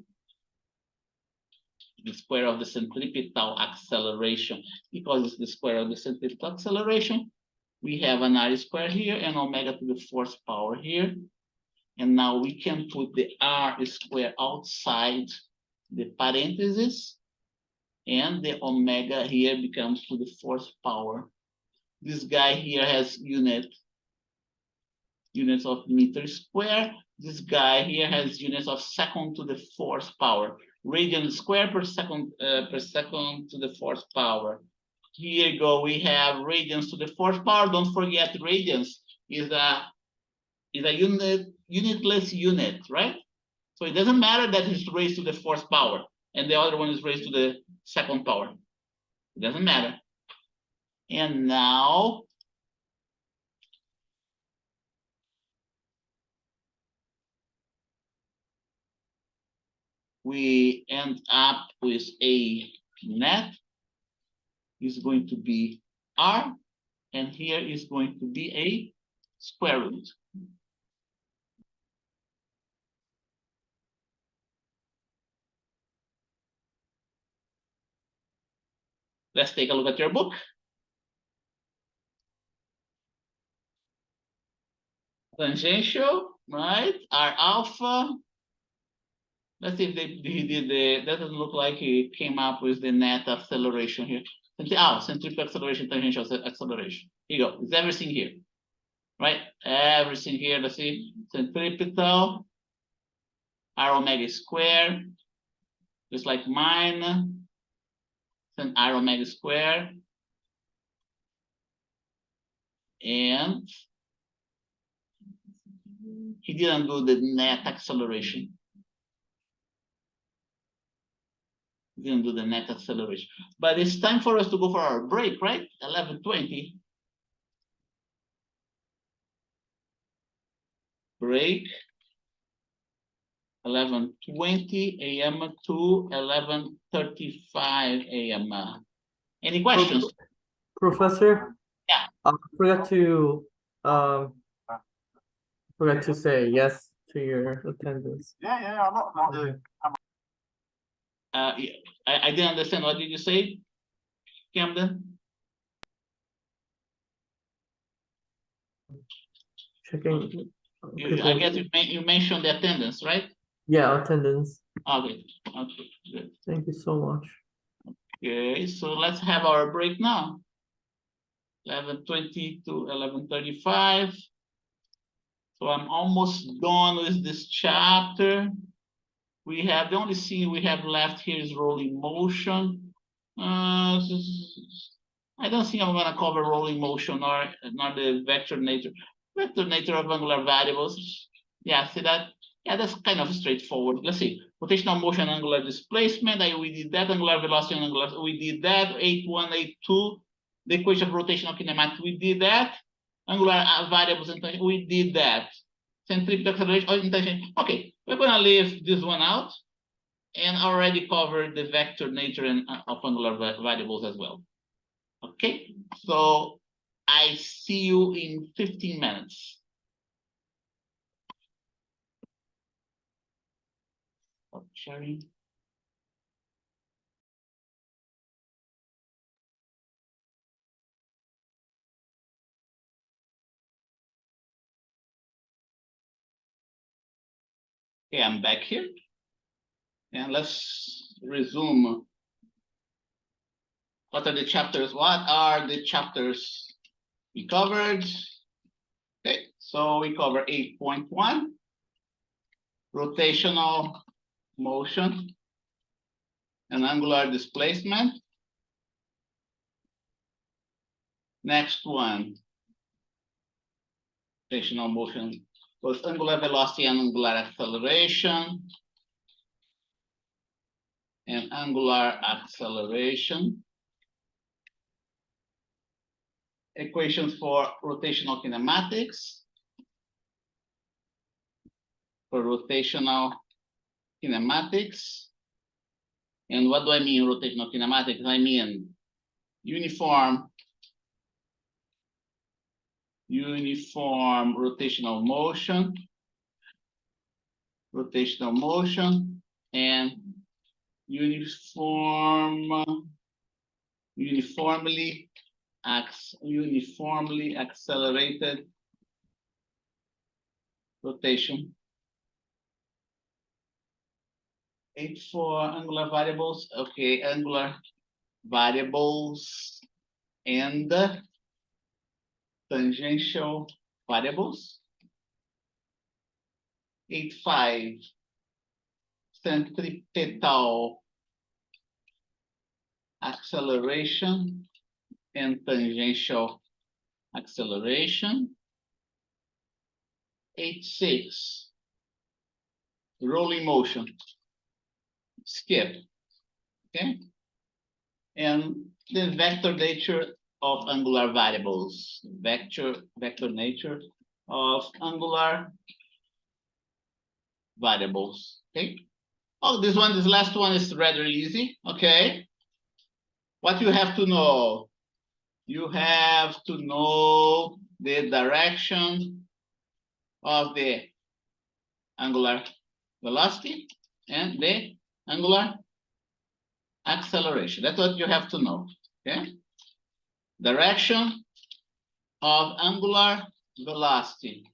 The square of the centripetal acceleration. Because it's the square of the centripetal acceleration, we have an r square here and omega to the fourth power here. And now we can put the r square outside the parentheses, and the omega here becomes to the fourth power. This guy here has units of meter square. This guy here has units of second to the fourth power. Radian square per second to the fourth power. Here you go, we have radians to the fourth power. Don't forget radians is a unitless unit, right? So it doesn't matter that it's raised to the fourth power and the other one is raised to the second power. It doesn't matter. And now we end up with a net is going to be r, and here is going to be a square root. Let's take a look at your book. Tangential, right? R alpha. Let's see if he did the, that doesn't look like he came up with the net acceleration here. Centripetal acceleration, tangential acceleration. Here you go, it's everything here, right? Everything here, let's see, centripetal, r omega square, just like mine, then r omega square, and he didn't do the net acceleration. He didn't do the net acceleration. But it's time for us to go for our break, right? 11:20. Break. 11:20 a.m. to 11:35 a.m. Any questions? Professor? Yeah. Forgot to say yes to your attendance. Yeah, I'm not doing. I didn't understand. What did you say, Camden? Checking. I guess you mentioned the attendance, right? Yeah, attendance. Okay. Okay. Good. Thank you so much. Okay, so let's have our break now. 11:20 to 11:35. So I'm almost done with this chapter. We have the only thing we have left here is rolling motion. I don't think I'm going to cover rolling motion or not the vector nature of angular variables. Yeah, see that? Yeah, that's kind of straightforward. Let's see. Rotational motion, angular displacement. We did that. Angular velocity, angular. We did that. 8.1, 8.2. The equation of rotational kinematics. We did that. Angular variables, we did that. Centripetal acceleration, intention. Okay, we're going to leave this one out and already covered the vector nature of angular variables as well. Okay, so I see you in 15 minutes. Stop sharing. Okay, I'm back here. And let's resume. What are the chapters? What are the chapters we covered? So we cover 8.1, rotational motion and angular displacement. Next one, rotational motion, both angular velocity and angular acceleration. And angular acceleration. Equations for rotational kinematics. For rotational kinematics. And what do I mean rotational kinematics? I mean uniform rotational motion, and uniformly accelerated rotation. 8 for angular variables. Okay, angular variables and tangential variables. 8.5 centripetal acceleration and tangential acceleration. 8.6 rolling motion, skip, okay? And the vector nature of angular variables, vector nature of angular variables, okay? Oh, this last one is rather easy, okay? What you have to know, you have to know the direction of the angular velocity and the angular acceleration. That's what you have to know, okay? Direction of angular velocity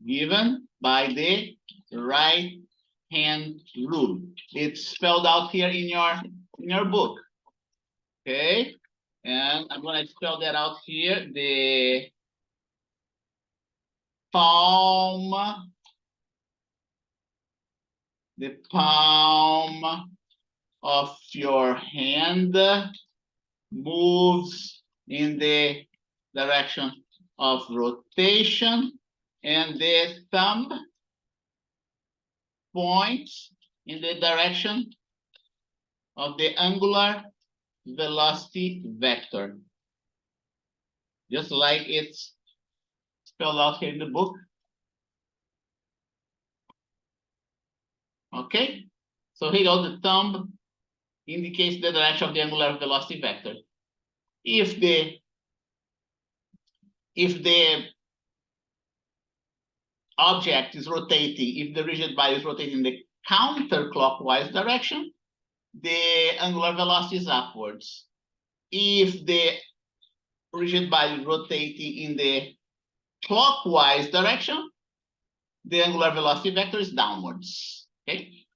given by the right hand rule. It's spelled out here in your book, okay? And I'm going to spell that out here. The palm of your hand moves in the direction of rotation, and the thumb points in the direction of the angular velocity vector, just like it's spelled out here in the book. Okay, so here goes the thumb indicates the direction of the angular velocity vector. If the object is rotating, if the rigid body is rotating in the counterclockwise direction, the angular velocity is upwards. If the rigid body is rotating in the clockwise direction, the angular velocity vector is downwards. Okay.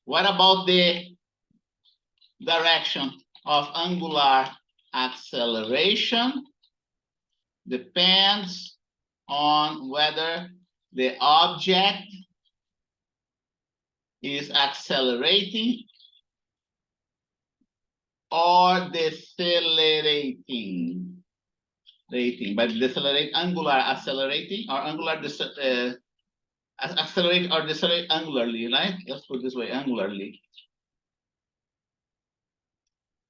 What about the direction of angular acceleration? Depends on whether the object is accelerating or decelerating. By decelerate, angular accelerating or angular accelerate or decelerate angularly, right? Let's put it this way, angularly.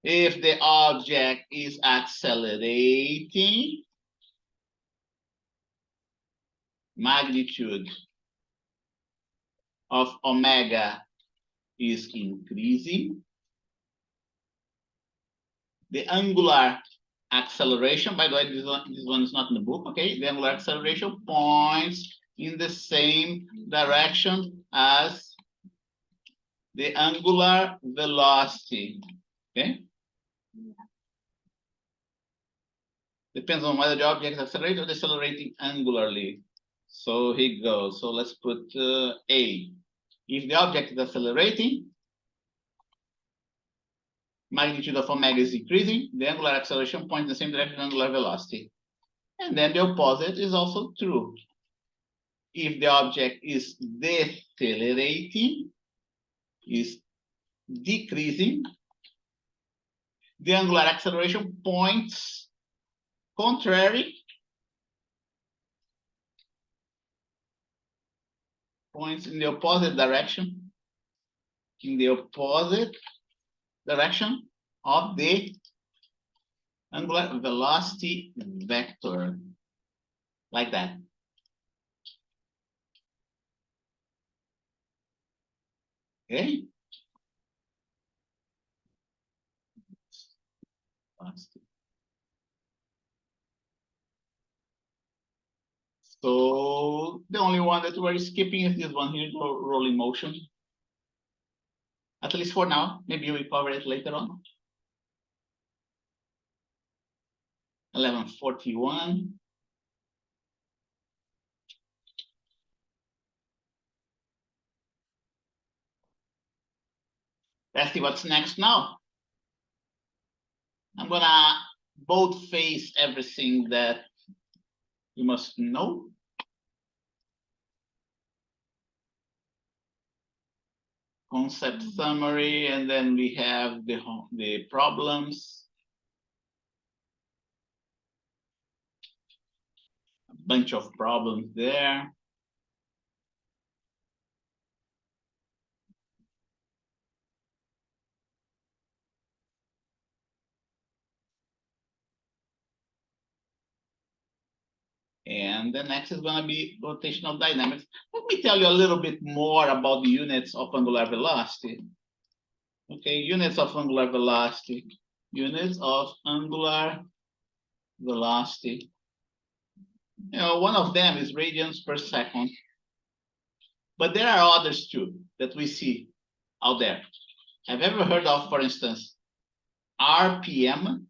If the object is accelerating, magnitude of omega is increasing. The angular acceleration, by the way, this one is not in the book, okay? The angular acceleration points in the same direction as the angular velocity, okay? Depends on whether the object is accelerating or decelerating angularly. So here goes. So let's put A. If the object is accelerating, magnitude of omega is increasing, the angular acceleration points in the same direction as angular velocity. And then the opposite is also true. If the object is decelerating, is decreasing, the angular acceleration points contrary, points in the opposite direction, of the angular velocity vector, like that. Okay? So the only one that we're skipping is this one here, rolling motion. At least for now. Maybe we cover it later on. 1141. Let's see what's next now. I'm gonna boldface everything that you must know. Concept summary, and then we have the problems. A bunch of problems there. And the next is going to be rotational dynamics. Let me tell you a little bit more about the units of angular velocity. Okay, units of angular velocity. Units of angular velocity. You know, one of them is radians per second. But there are others too that we see out there. Have you ever heard of, for instance, RPM,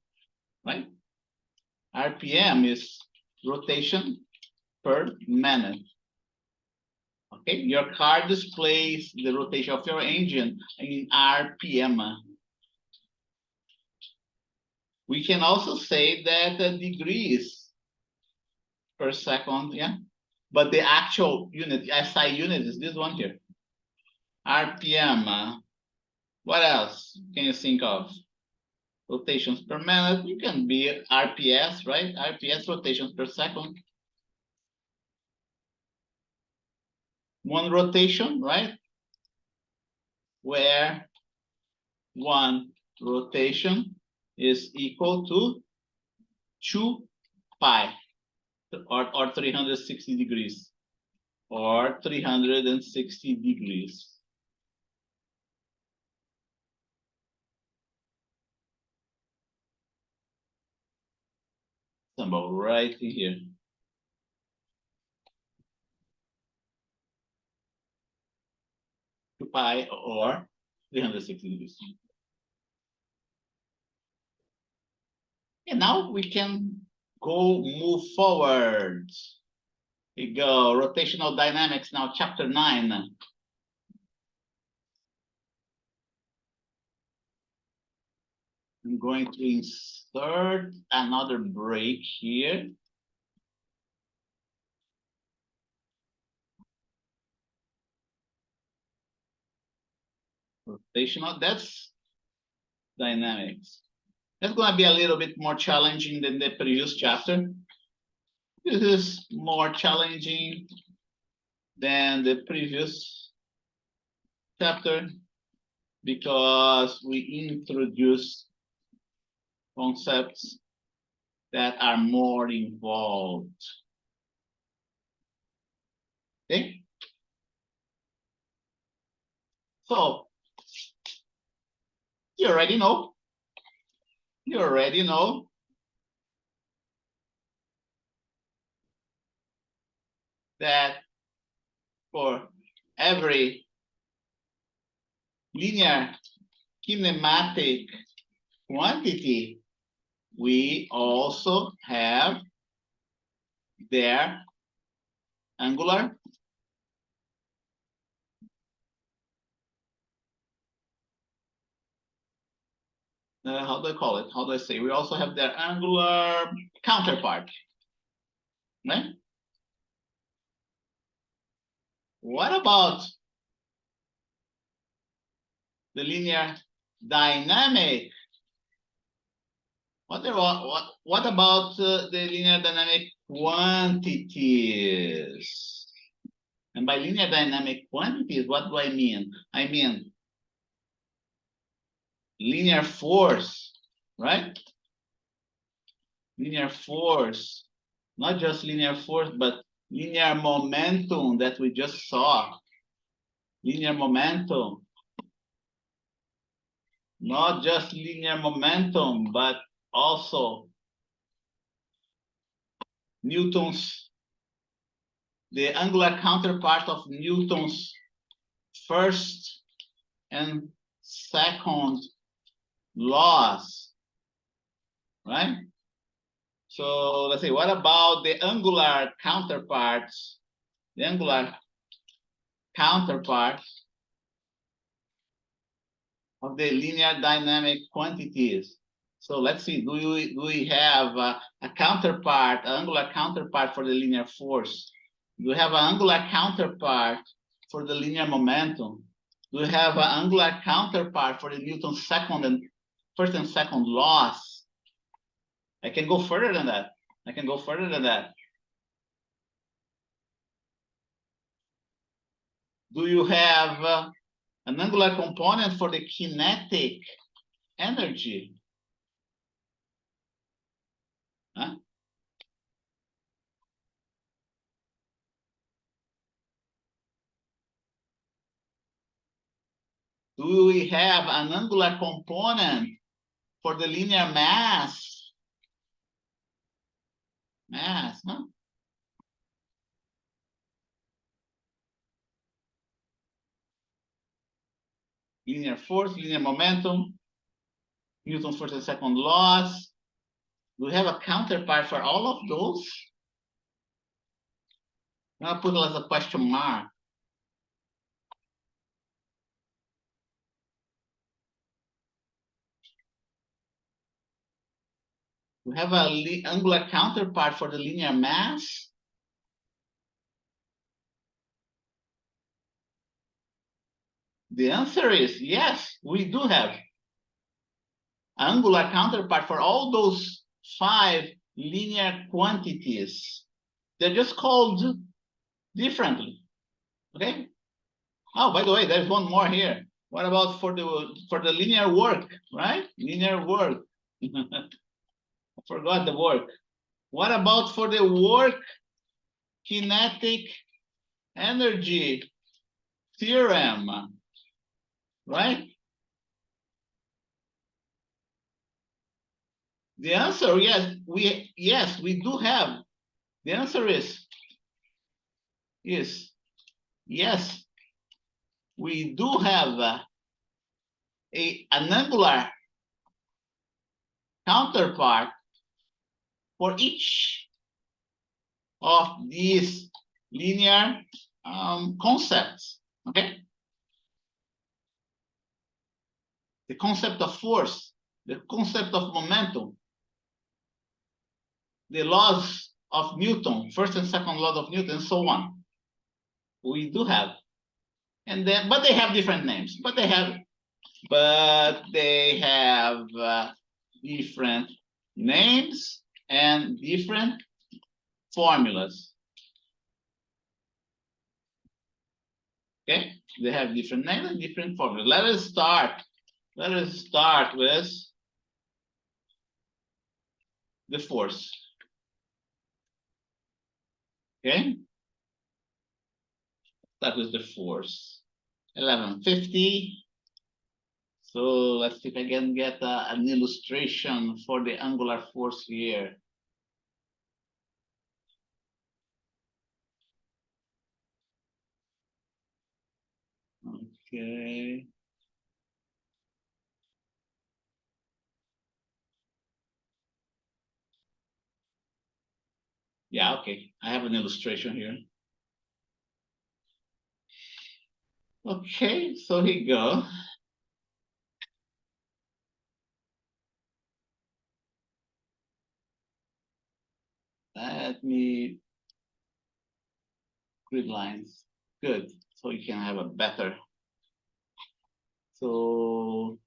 right? RPM is rotation per minute. Okay, your car displays the rotation of your engine in RPM. We can also say that degrees per second, yeah. But the actual unit, SI unit, is this one here. RPM. What else can you think of? Rotations per minute. You can be RPS, right? RPS, rotations per second. One rotation, right? Where one rotation is equal to 2 pi, or 360 degrees, or 360 degrees. Symbol right here. Two pi or 360 degrees. And now we can move forward. We go rotational dynamics now, chapter 9. I'm going to insert another break here. Rotational, that's dynamics. That's going to be a little bit more challenging than the previous chapter. This is more challenging than the previous chapter because we introduce concepts that are more involved. Okay? So, you already know that for every linear kinematic quantity, we also have their angular how do I call it? How do I say? We also have their angular counterpart. right? What about the linear dynamic? What about the linear dynamic quantities? And by linear dynamic quantities, what do I mean? I mean linear force, right? Linear force, not just linear force, but linear momentum that we just saw. Linear momentum, not just linear momentum, but also Newton's, the angular counterpart of Newton's first and second laws, right? So let's see, what about the angular counterparts? The angular counterparts of the linear dynamic quantities. So let's see, do we have a counterpart, an angular counterpart for the linear force? Do we have an angular counterpart for the linear momentum? Do we have an angular counterpart for the Newton's first and second laws? I can go further than that. I can go further than that. Do you have an angular component for the kinetic energy? Huh? Do we have an angular component for the linear mass? Mass, huh? Linear force, linear momentum, Newton's first and second laws. Do we have a counterpart for all of those? I'll put it as a question mark. We have an angular counterpart for the linear mass. The answer is yes, we do have angular counterpart for all those 5 linear quantities. They're just called differently. Okay. Oh, by the way, there's one more here. What about for the linear work, right? Linear work. I forgot the work. What about for the work kinetic energy theorem, right? The answer, yes, we do have. The answer is yes, we do have an angular counterpart for each of these linear concepts. Okay, the concept of force, the concept of momentum, the laws of Newton, first and second laws of Newton, and so on. We do have, and then, but they have different names. But they have different names and different formulas. Okay, they have different names and different formulas. Let us start with the force. Okay, start with the force. 1150. So let's see if I can get an illustration for the angular force here. Okay. Yeah, okay. I have an illustration here. Okay, so here you go. Let me grid lines. Good. So you can have a better. So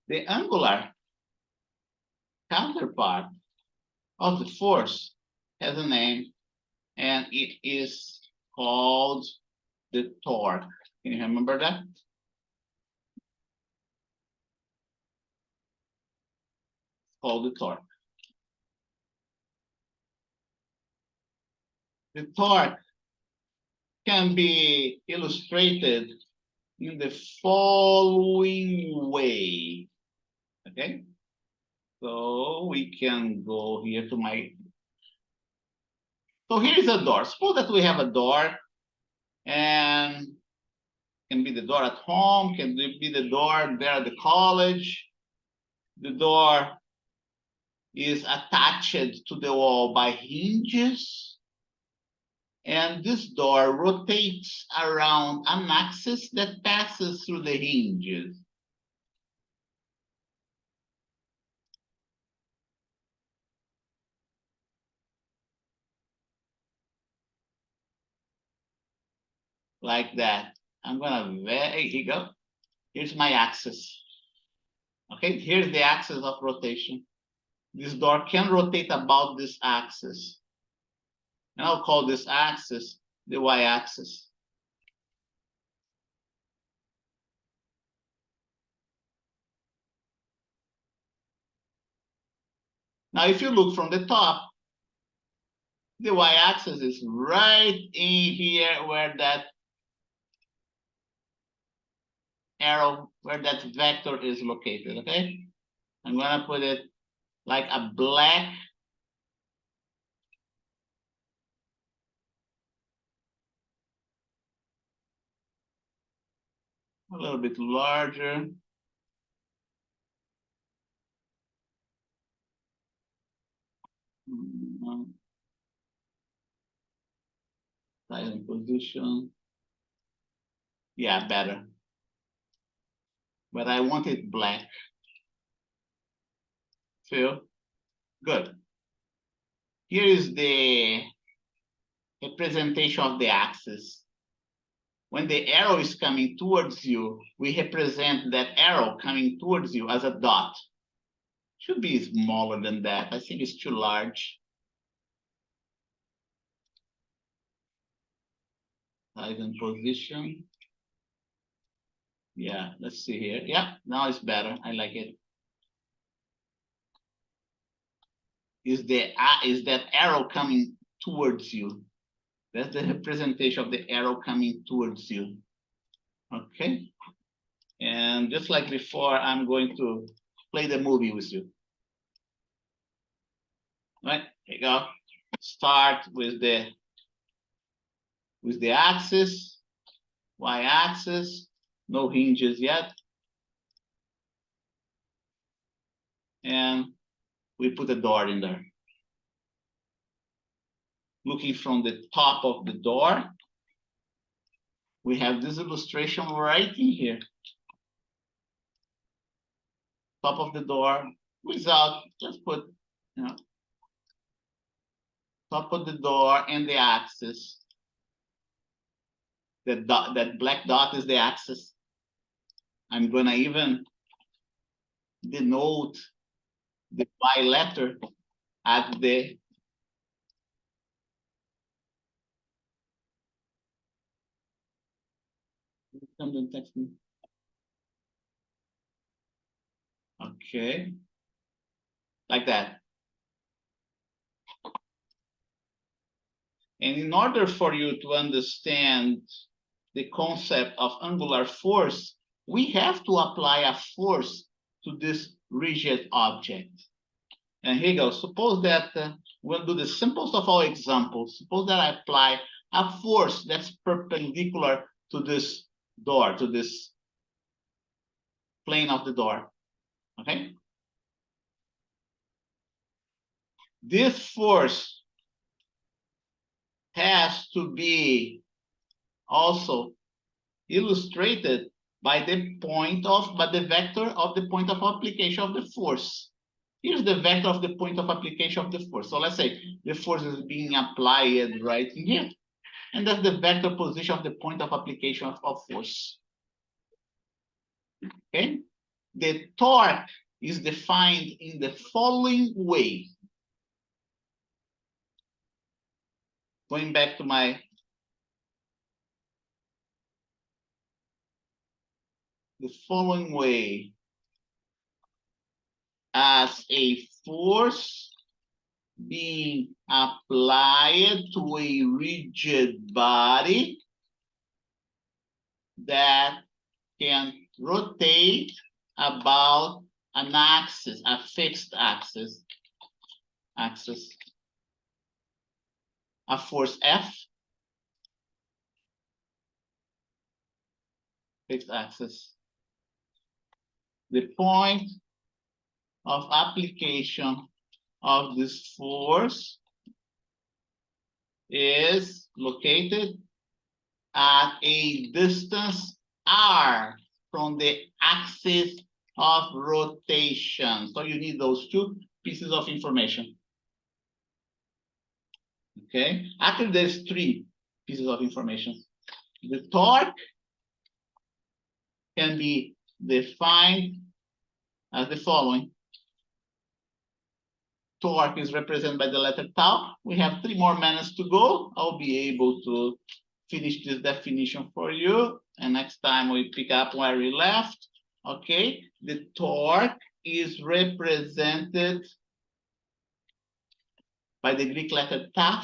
the angular counterpart of the force has a name, and it is called the torque. Can you remember that? It's called the torque. The torque can be illustrated in the following way. Okay, so we can go here to my. So here is a door. Suppose that we have a door, and can be the door at home, can be the door there at the college. The door is attached to the wall by hinges, and this door rotates around an axis that passes through the hinges. Like that. I'm gonna, here you go. Here's my axis. Okay, here's the axis of rotation. This door can rotate about this axis. And I'll call this axis the y-axis. Now, if you look from the top, the y-axis is right in here where that arrow, where that vector is located, okay? I'm gonna put it like a black a little bit larger. Size and position. Yeah, better. But I want it black. Feel good. Here is the representation of the axis. When the arrow is coming towards you, we represent that arrow coming towards you as a dot. Should be smaller than that. I think it's too large. Size and position. Yeah, let's see here. Yeah, now it's better. I like it. Is that arrow coming towards you? That's the representation of the arrow coming towards you. Okay. And just like before, I'm going to play the movie with you. Right, here you go. Start with the axis, y-axis, no hinges yet. And we put a door in there. Looking from the top of the door, we have this illustration right in here. Top of the door, without, just put, you know, top of the door and the axis. That black dot is the axis. I'm gonna even denote the Y letter at the okay, like that. And in order for you to understand the concept of angular force, we have to apply a force to this rigid object. And here you go. Suppose that we'll do the simplest of all examples. Suppose that I apply a force that's perpendicular to this door, to this plane of the door. Okay? This force has to be also illustrated by the vector of the point of application of the force. Here's the vector of the point of application of the force. So let's say the force is being applied right in here. And that's the vector position of the point of application of force. Okay? The torque is defined in the following way. Going back to the following way. As a force being applied to a rigid body that can rotate about an axis, a fixed axis, a force F, fixed axis. The point of application of this force is located at a distance r from the axis of rotation. So you need those two pieces of information. Okay, actually there's three pieces of information. The torque can be defined as the following. Torque is represented by the letter tau. We have 3 more minutes to go. I'll be able to finish this definition for you. And next time we pick up where we left. Okay, the torque is represented by the Greek letter tau.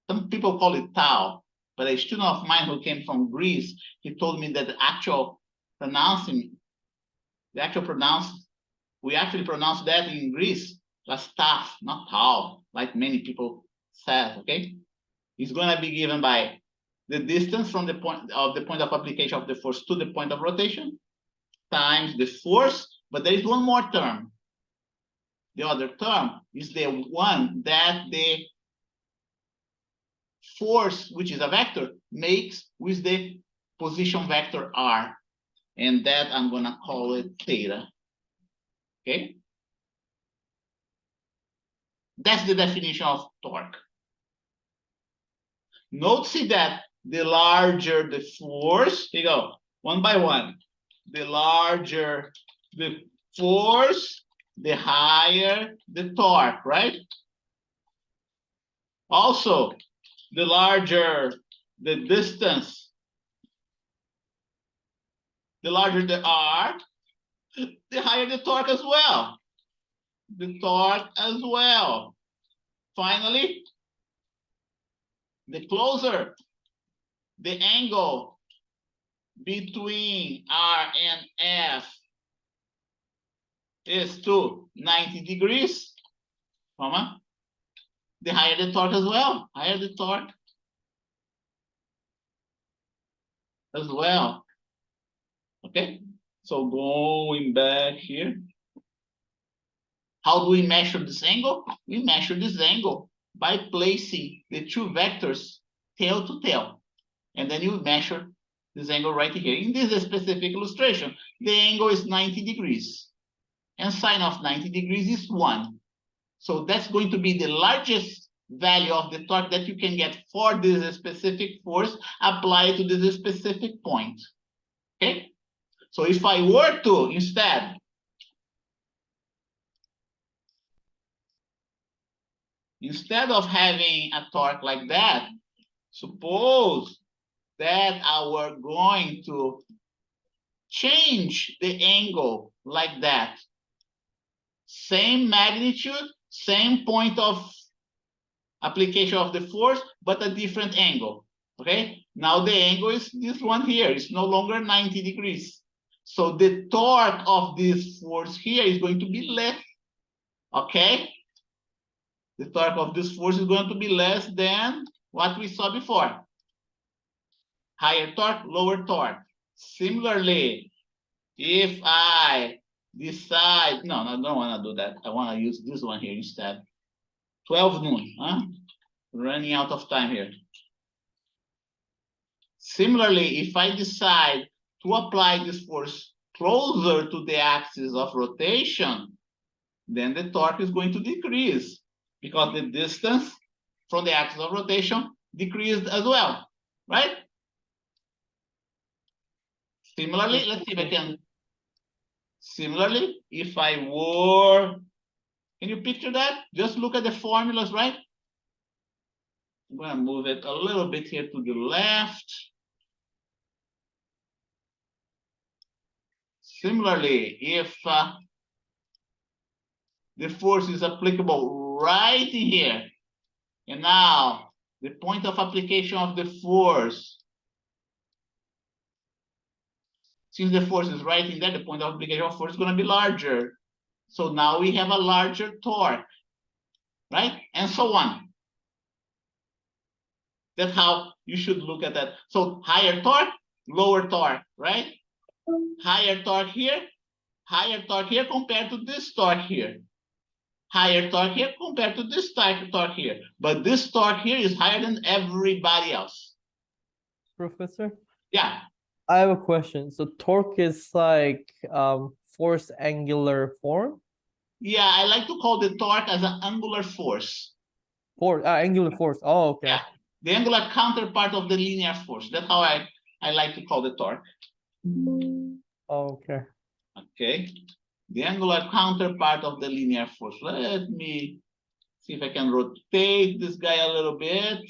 Some people call it tau, but a student of mine who came from Greece, he told me that we actually pronounce that in Greece as taf, not tau, like many people said, okay? It's gonna be given by the distance from the point of application of the force to the point of rotation times the force, but there is one more term. The other term is the one that the force, which is a vector, makes with the position vector r. And that I'm gonna call it theta. Okay? That's the definition of torque. Notice that the larger the force, here you go, one by one. The larger the force, the higher the torque, right? Also, the larger the distance, the larger the r, the higher the torque as well. The torque as well. Finally, the closer the angle between R and F is to 90 degrees, comma, the higher the torque as well, higher the torque as well. Okay, so going back here, how do we measure this angle? We measure this angle by placing the two vectors tail to tail, and then you measure this angle right here. In this specific illustration, the angle is 90 degrees, and sine of 90 degrees is 1. So that's going to be the largest value of the torque that you can get for this specific force applied to this specific point. Okay? So if I were to instead of having a torque like that, suppose that I were going to change the angle like that. Same magnitude, same point of application of the force, but a different angle. Okay, now the angle is this one here. It's no longer 90 degrees. So the torque of this force here is going to be less. Okay, the torque of this force is going to be less than what we saw before. Higher torque, lower torque. Similarly, if I decide, no, I don't want to do that. I want to use this one here instead. 12 noon, huh? Running out of time here. Similarly, if I decide to apply this force closer to the axis of rotation, then the torque is going to decrease because the distance from the axis of rotation decreased as well, right? Similarly, let's see if I can. Similarly, if I were, can you picture that? Just look at the formulas, right? I'm going to move it a little bit here to the left. Similarly, if the force is applicable right here, and now the point of application of the force, since the force is right in there, the point of application of force is going to be larger. So now we have a larger torque, right? And so on. That's how you should look at that. So higher torque, lower torque, right? Higher torque here compared to this torque here. Higher torque here compared to this torque here. But this torque here is higher than everybody else. Professor? Yeah. I have a question. So torque is like force angular form? Yeah, I like to call the torque as an angular force. Angular force. Oh, okay. Yeah. The angular counterpart of the linear force. That's how I like to call the torque. Oh, okay. Okay. The angular counterpart of the linear force. Let me see if I can rotate this guy a little bit.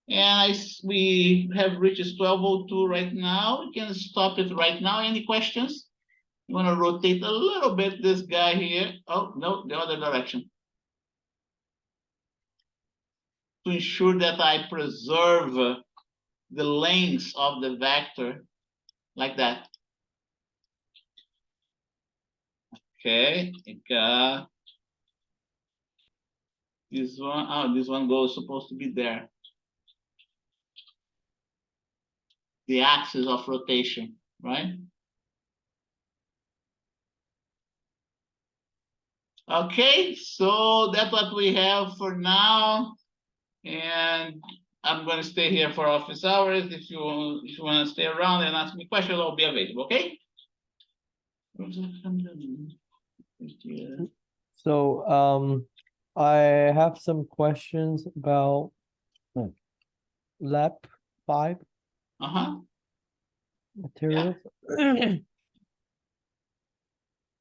And we have reached 12:02 right now. We can stop it right now. Any questions? You want to rotate a little bit this guy here. Oh, no, the other direction. To ensure that I preserve the length of the vector like that. Okay, this one. Oh, this one goes supposed to be there. The axis of rotation, right? Okay, so that's what we have for now. And I'm going to stay here for office hours. If you want to stay around and ask me questions, I'll be available, okay? So I have some questions about lap 5 materials.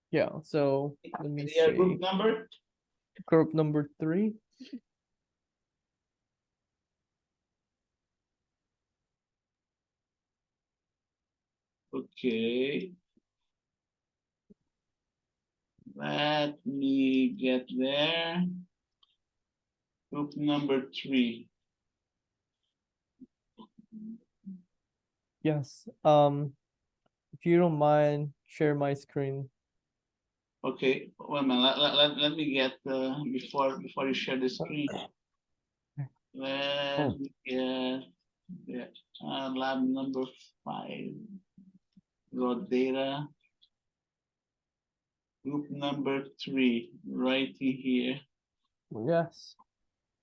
Yeah, so let me see. Group number? Group number 3. Okay. Let me get there. Group number 3. Yes. If you don't mind, share my screen. Okay, wait a minute. Let me get before you share the screen. Let me get lab number 5. Raw data. Group number 3, right here. Yes.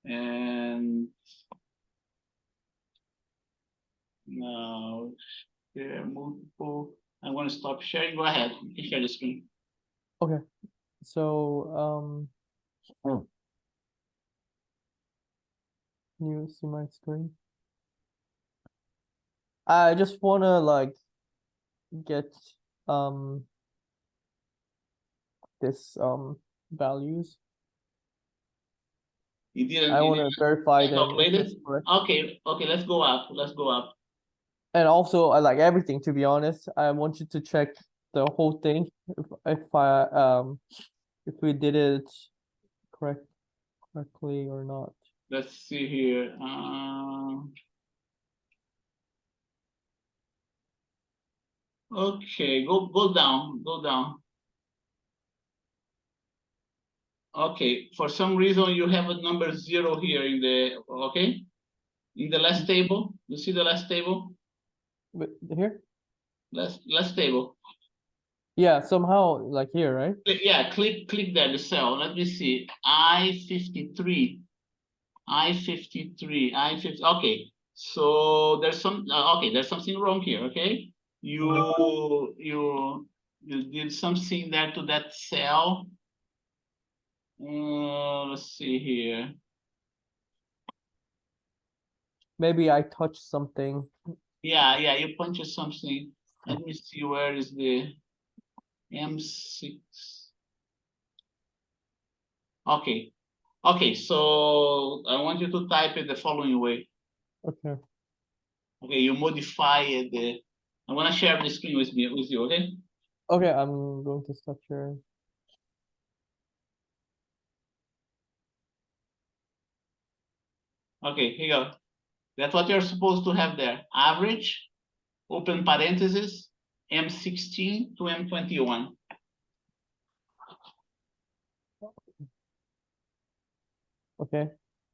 And now share multiple. I'm going to stop sharing. Go ahead. You can share the screen. Okay. So can you see my screen? I just wanna like get this values. You didn't. I want to verify them. Correct. Okay. Let's go up. And also, I like everything. To be honest, I want you to check the whole thing. If we did it correctly or not. Let's see here. Okay, go down. Okay, for some reason you have a number 0 here in the in the last table. You see the last table? But here? Last table. Yeah, somehow like here, right? Yeah, click there, the cell. Let me see. I-53. Okay, so there's something wrong here. Okay, you did something there to that cell. Let's see here. Maybe I touched something. Yeah, you punched something. Let me see, where is the M6? Okay. Okay, so I want you to type it the following way. Okay. Okay, you modify the. I'm gonna share the screen with you. Okay. Okay, I'm going to start sharing. Okay, here you go. That's what you're supposed to have there. Average, open parentheses, M16 to M21. Okay.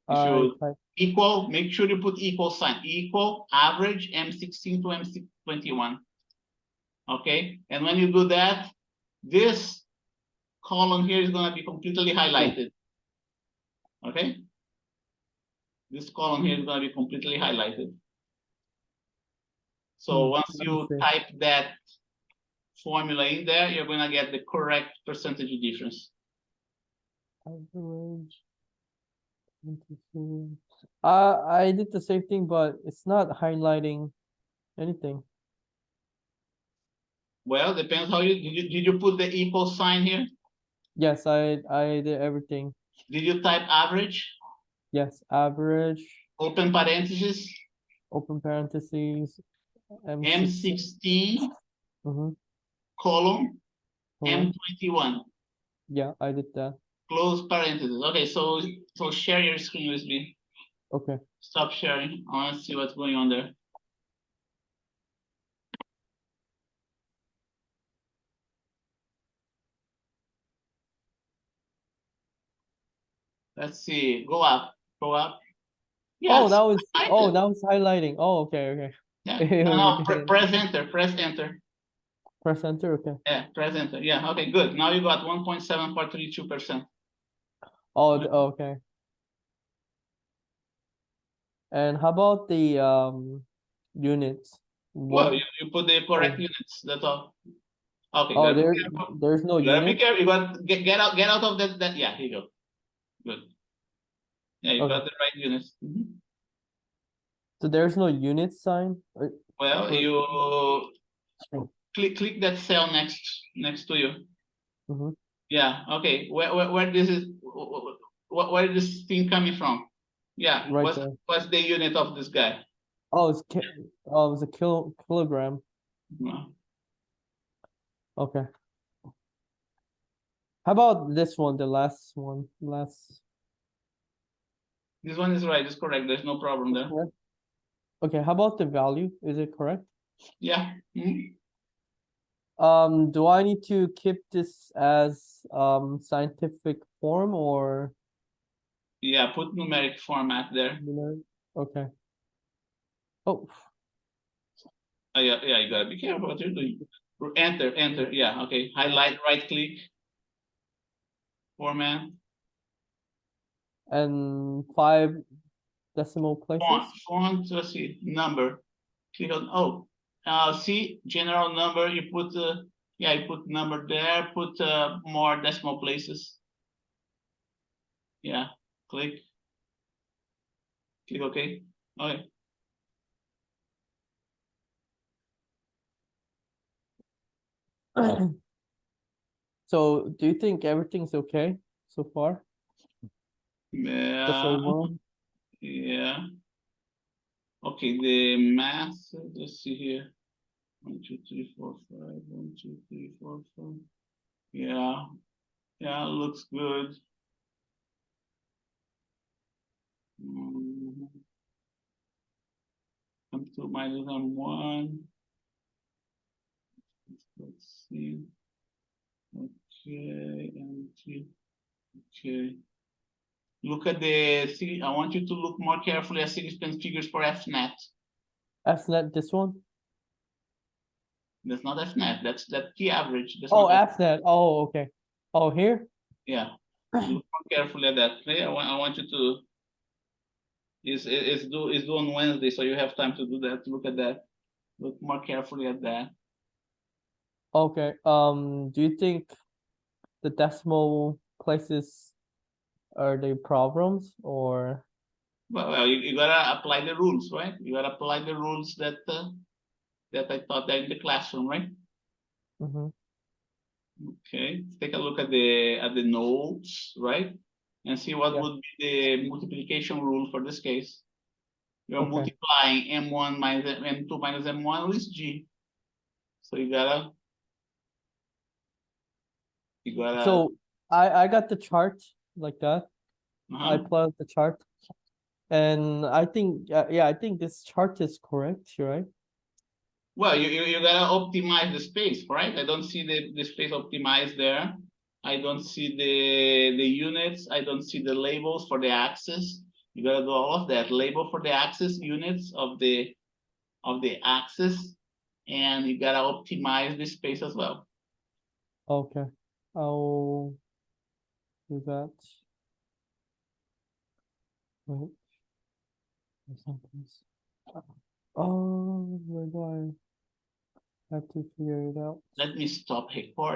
You I should type. equal, make sure you put equal sign, equal, average, M16 to M21. Okay, and when you do that, this column here is gonna be completely highlighted. Okay, this column here is gonna be completely highlighted. So once Let me you see. type that formula in there, you're gonna get the correct percentage difference. Average. I did the same thing, but it's not highlighting anything. Well, depends how did you put the equal sign here? Yes, I did everything. Did you type average? Yes, average, Open parentheses, open parentheses, M16 Mm-hmm. column Colon. M21. Yeah, I did that. Close parentheses. Okay, so share your screen with me. Okay. Stop sharing. I want to see what's going on there. Let's see. Go up. Go up. Yeah, Oh, that was highlighted. that was highlighting. Oh, okay, okay. Yeah. No, press enter. Press enter. Press enter, okay. Yeah, press enter. Yeah. Okay. Good. Now you got 1.7432%. Oh, okay. And how about the units? Well, What? you put the correct units. That's all. Okay. Oh, Gotta be careful. there's no You gotta be units. careful. You got get out of that. Yeah. Here you go. Good. Yeah, you got Okay. the right units. So there's no unit sign. Well, you click that cell next to you. Mm-hmm. Yeah. Okay. Where this is? Where is this thing coming from? Yeah. Right there. What's the unit of this guy? Oh, it's a kilogram. Well, Okay. How about this one, the last one? Last. this one is right. It's correct. There's no problem there. Correct? Okay, how about the value? Is it correct? Yeah. Do I need to keep this as scientific form or Yeah. Put numeric format there. numeric? Okay. Oh, Yeah. You gotta be careful what you're doing. Enter. Yeah. Okay. Highlight. Right click. Format. and 5 decimal places. Font. Let's see. Number. Click on. Oh. See general number. You put yeah. You put number there. Put more decimal places. Yeah. Click. Click OK. Okay. So do you think everything's okay so far? Just Yeah. overall? Yeah. Okay. The math. Let's see here. 1, 2, 3, 4, 5. 1, 2, 3, 4, 5. Yeah. Yeah. Looks good. Come to minus on 1. Let's see. Okay. And 3. Okay. Look at the. I want you to look more carefully at significant figures for FNet. FNet, this one? That's not FNet. That's that T average. That's Oh, not FNet. Oh, okay. Oh, here? Yeah. Look more carefully at that. Okay? I want you to. It's due on Wednesday, so you have time to do that. Look at that. Look more carefully at that. Okay. Do you think the decimal places are they problems or? Well, you gotta apply the rules, right? You gotta apply the rules that that I taught there in the classroom, right? Mhm. Okay, let's take a look at the notes, right? And see what Yeah. would be the multiplication rule for this case. You're Okay. multiplying m1 minus m2 minus m1 with g. So you gotta So I got the chart like that. I uh-huh. plot the chart, and I think yeah, I think this chart is correct, right? Well, you gotta optimize the space, right? I don't see the space optimized there. I don't see the units. I don't see the labels for the axis. You gotta do all of that. Label for the axis, units of the axis, and you gotta optimize the space as well. Okay, I'll do that. Wait, something's. Oh, where do I have to figure it out? Let me stop recording.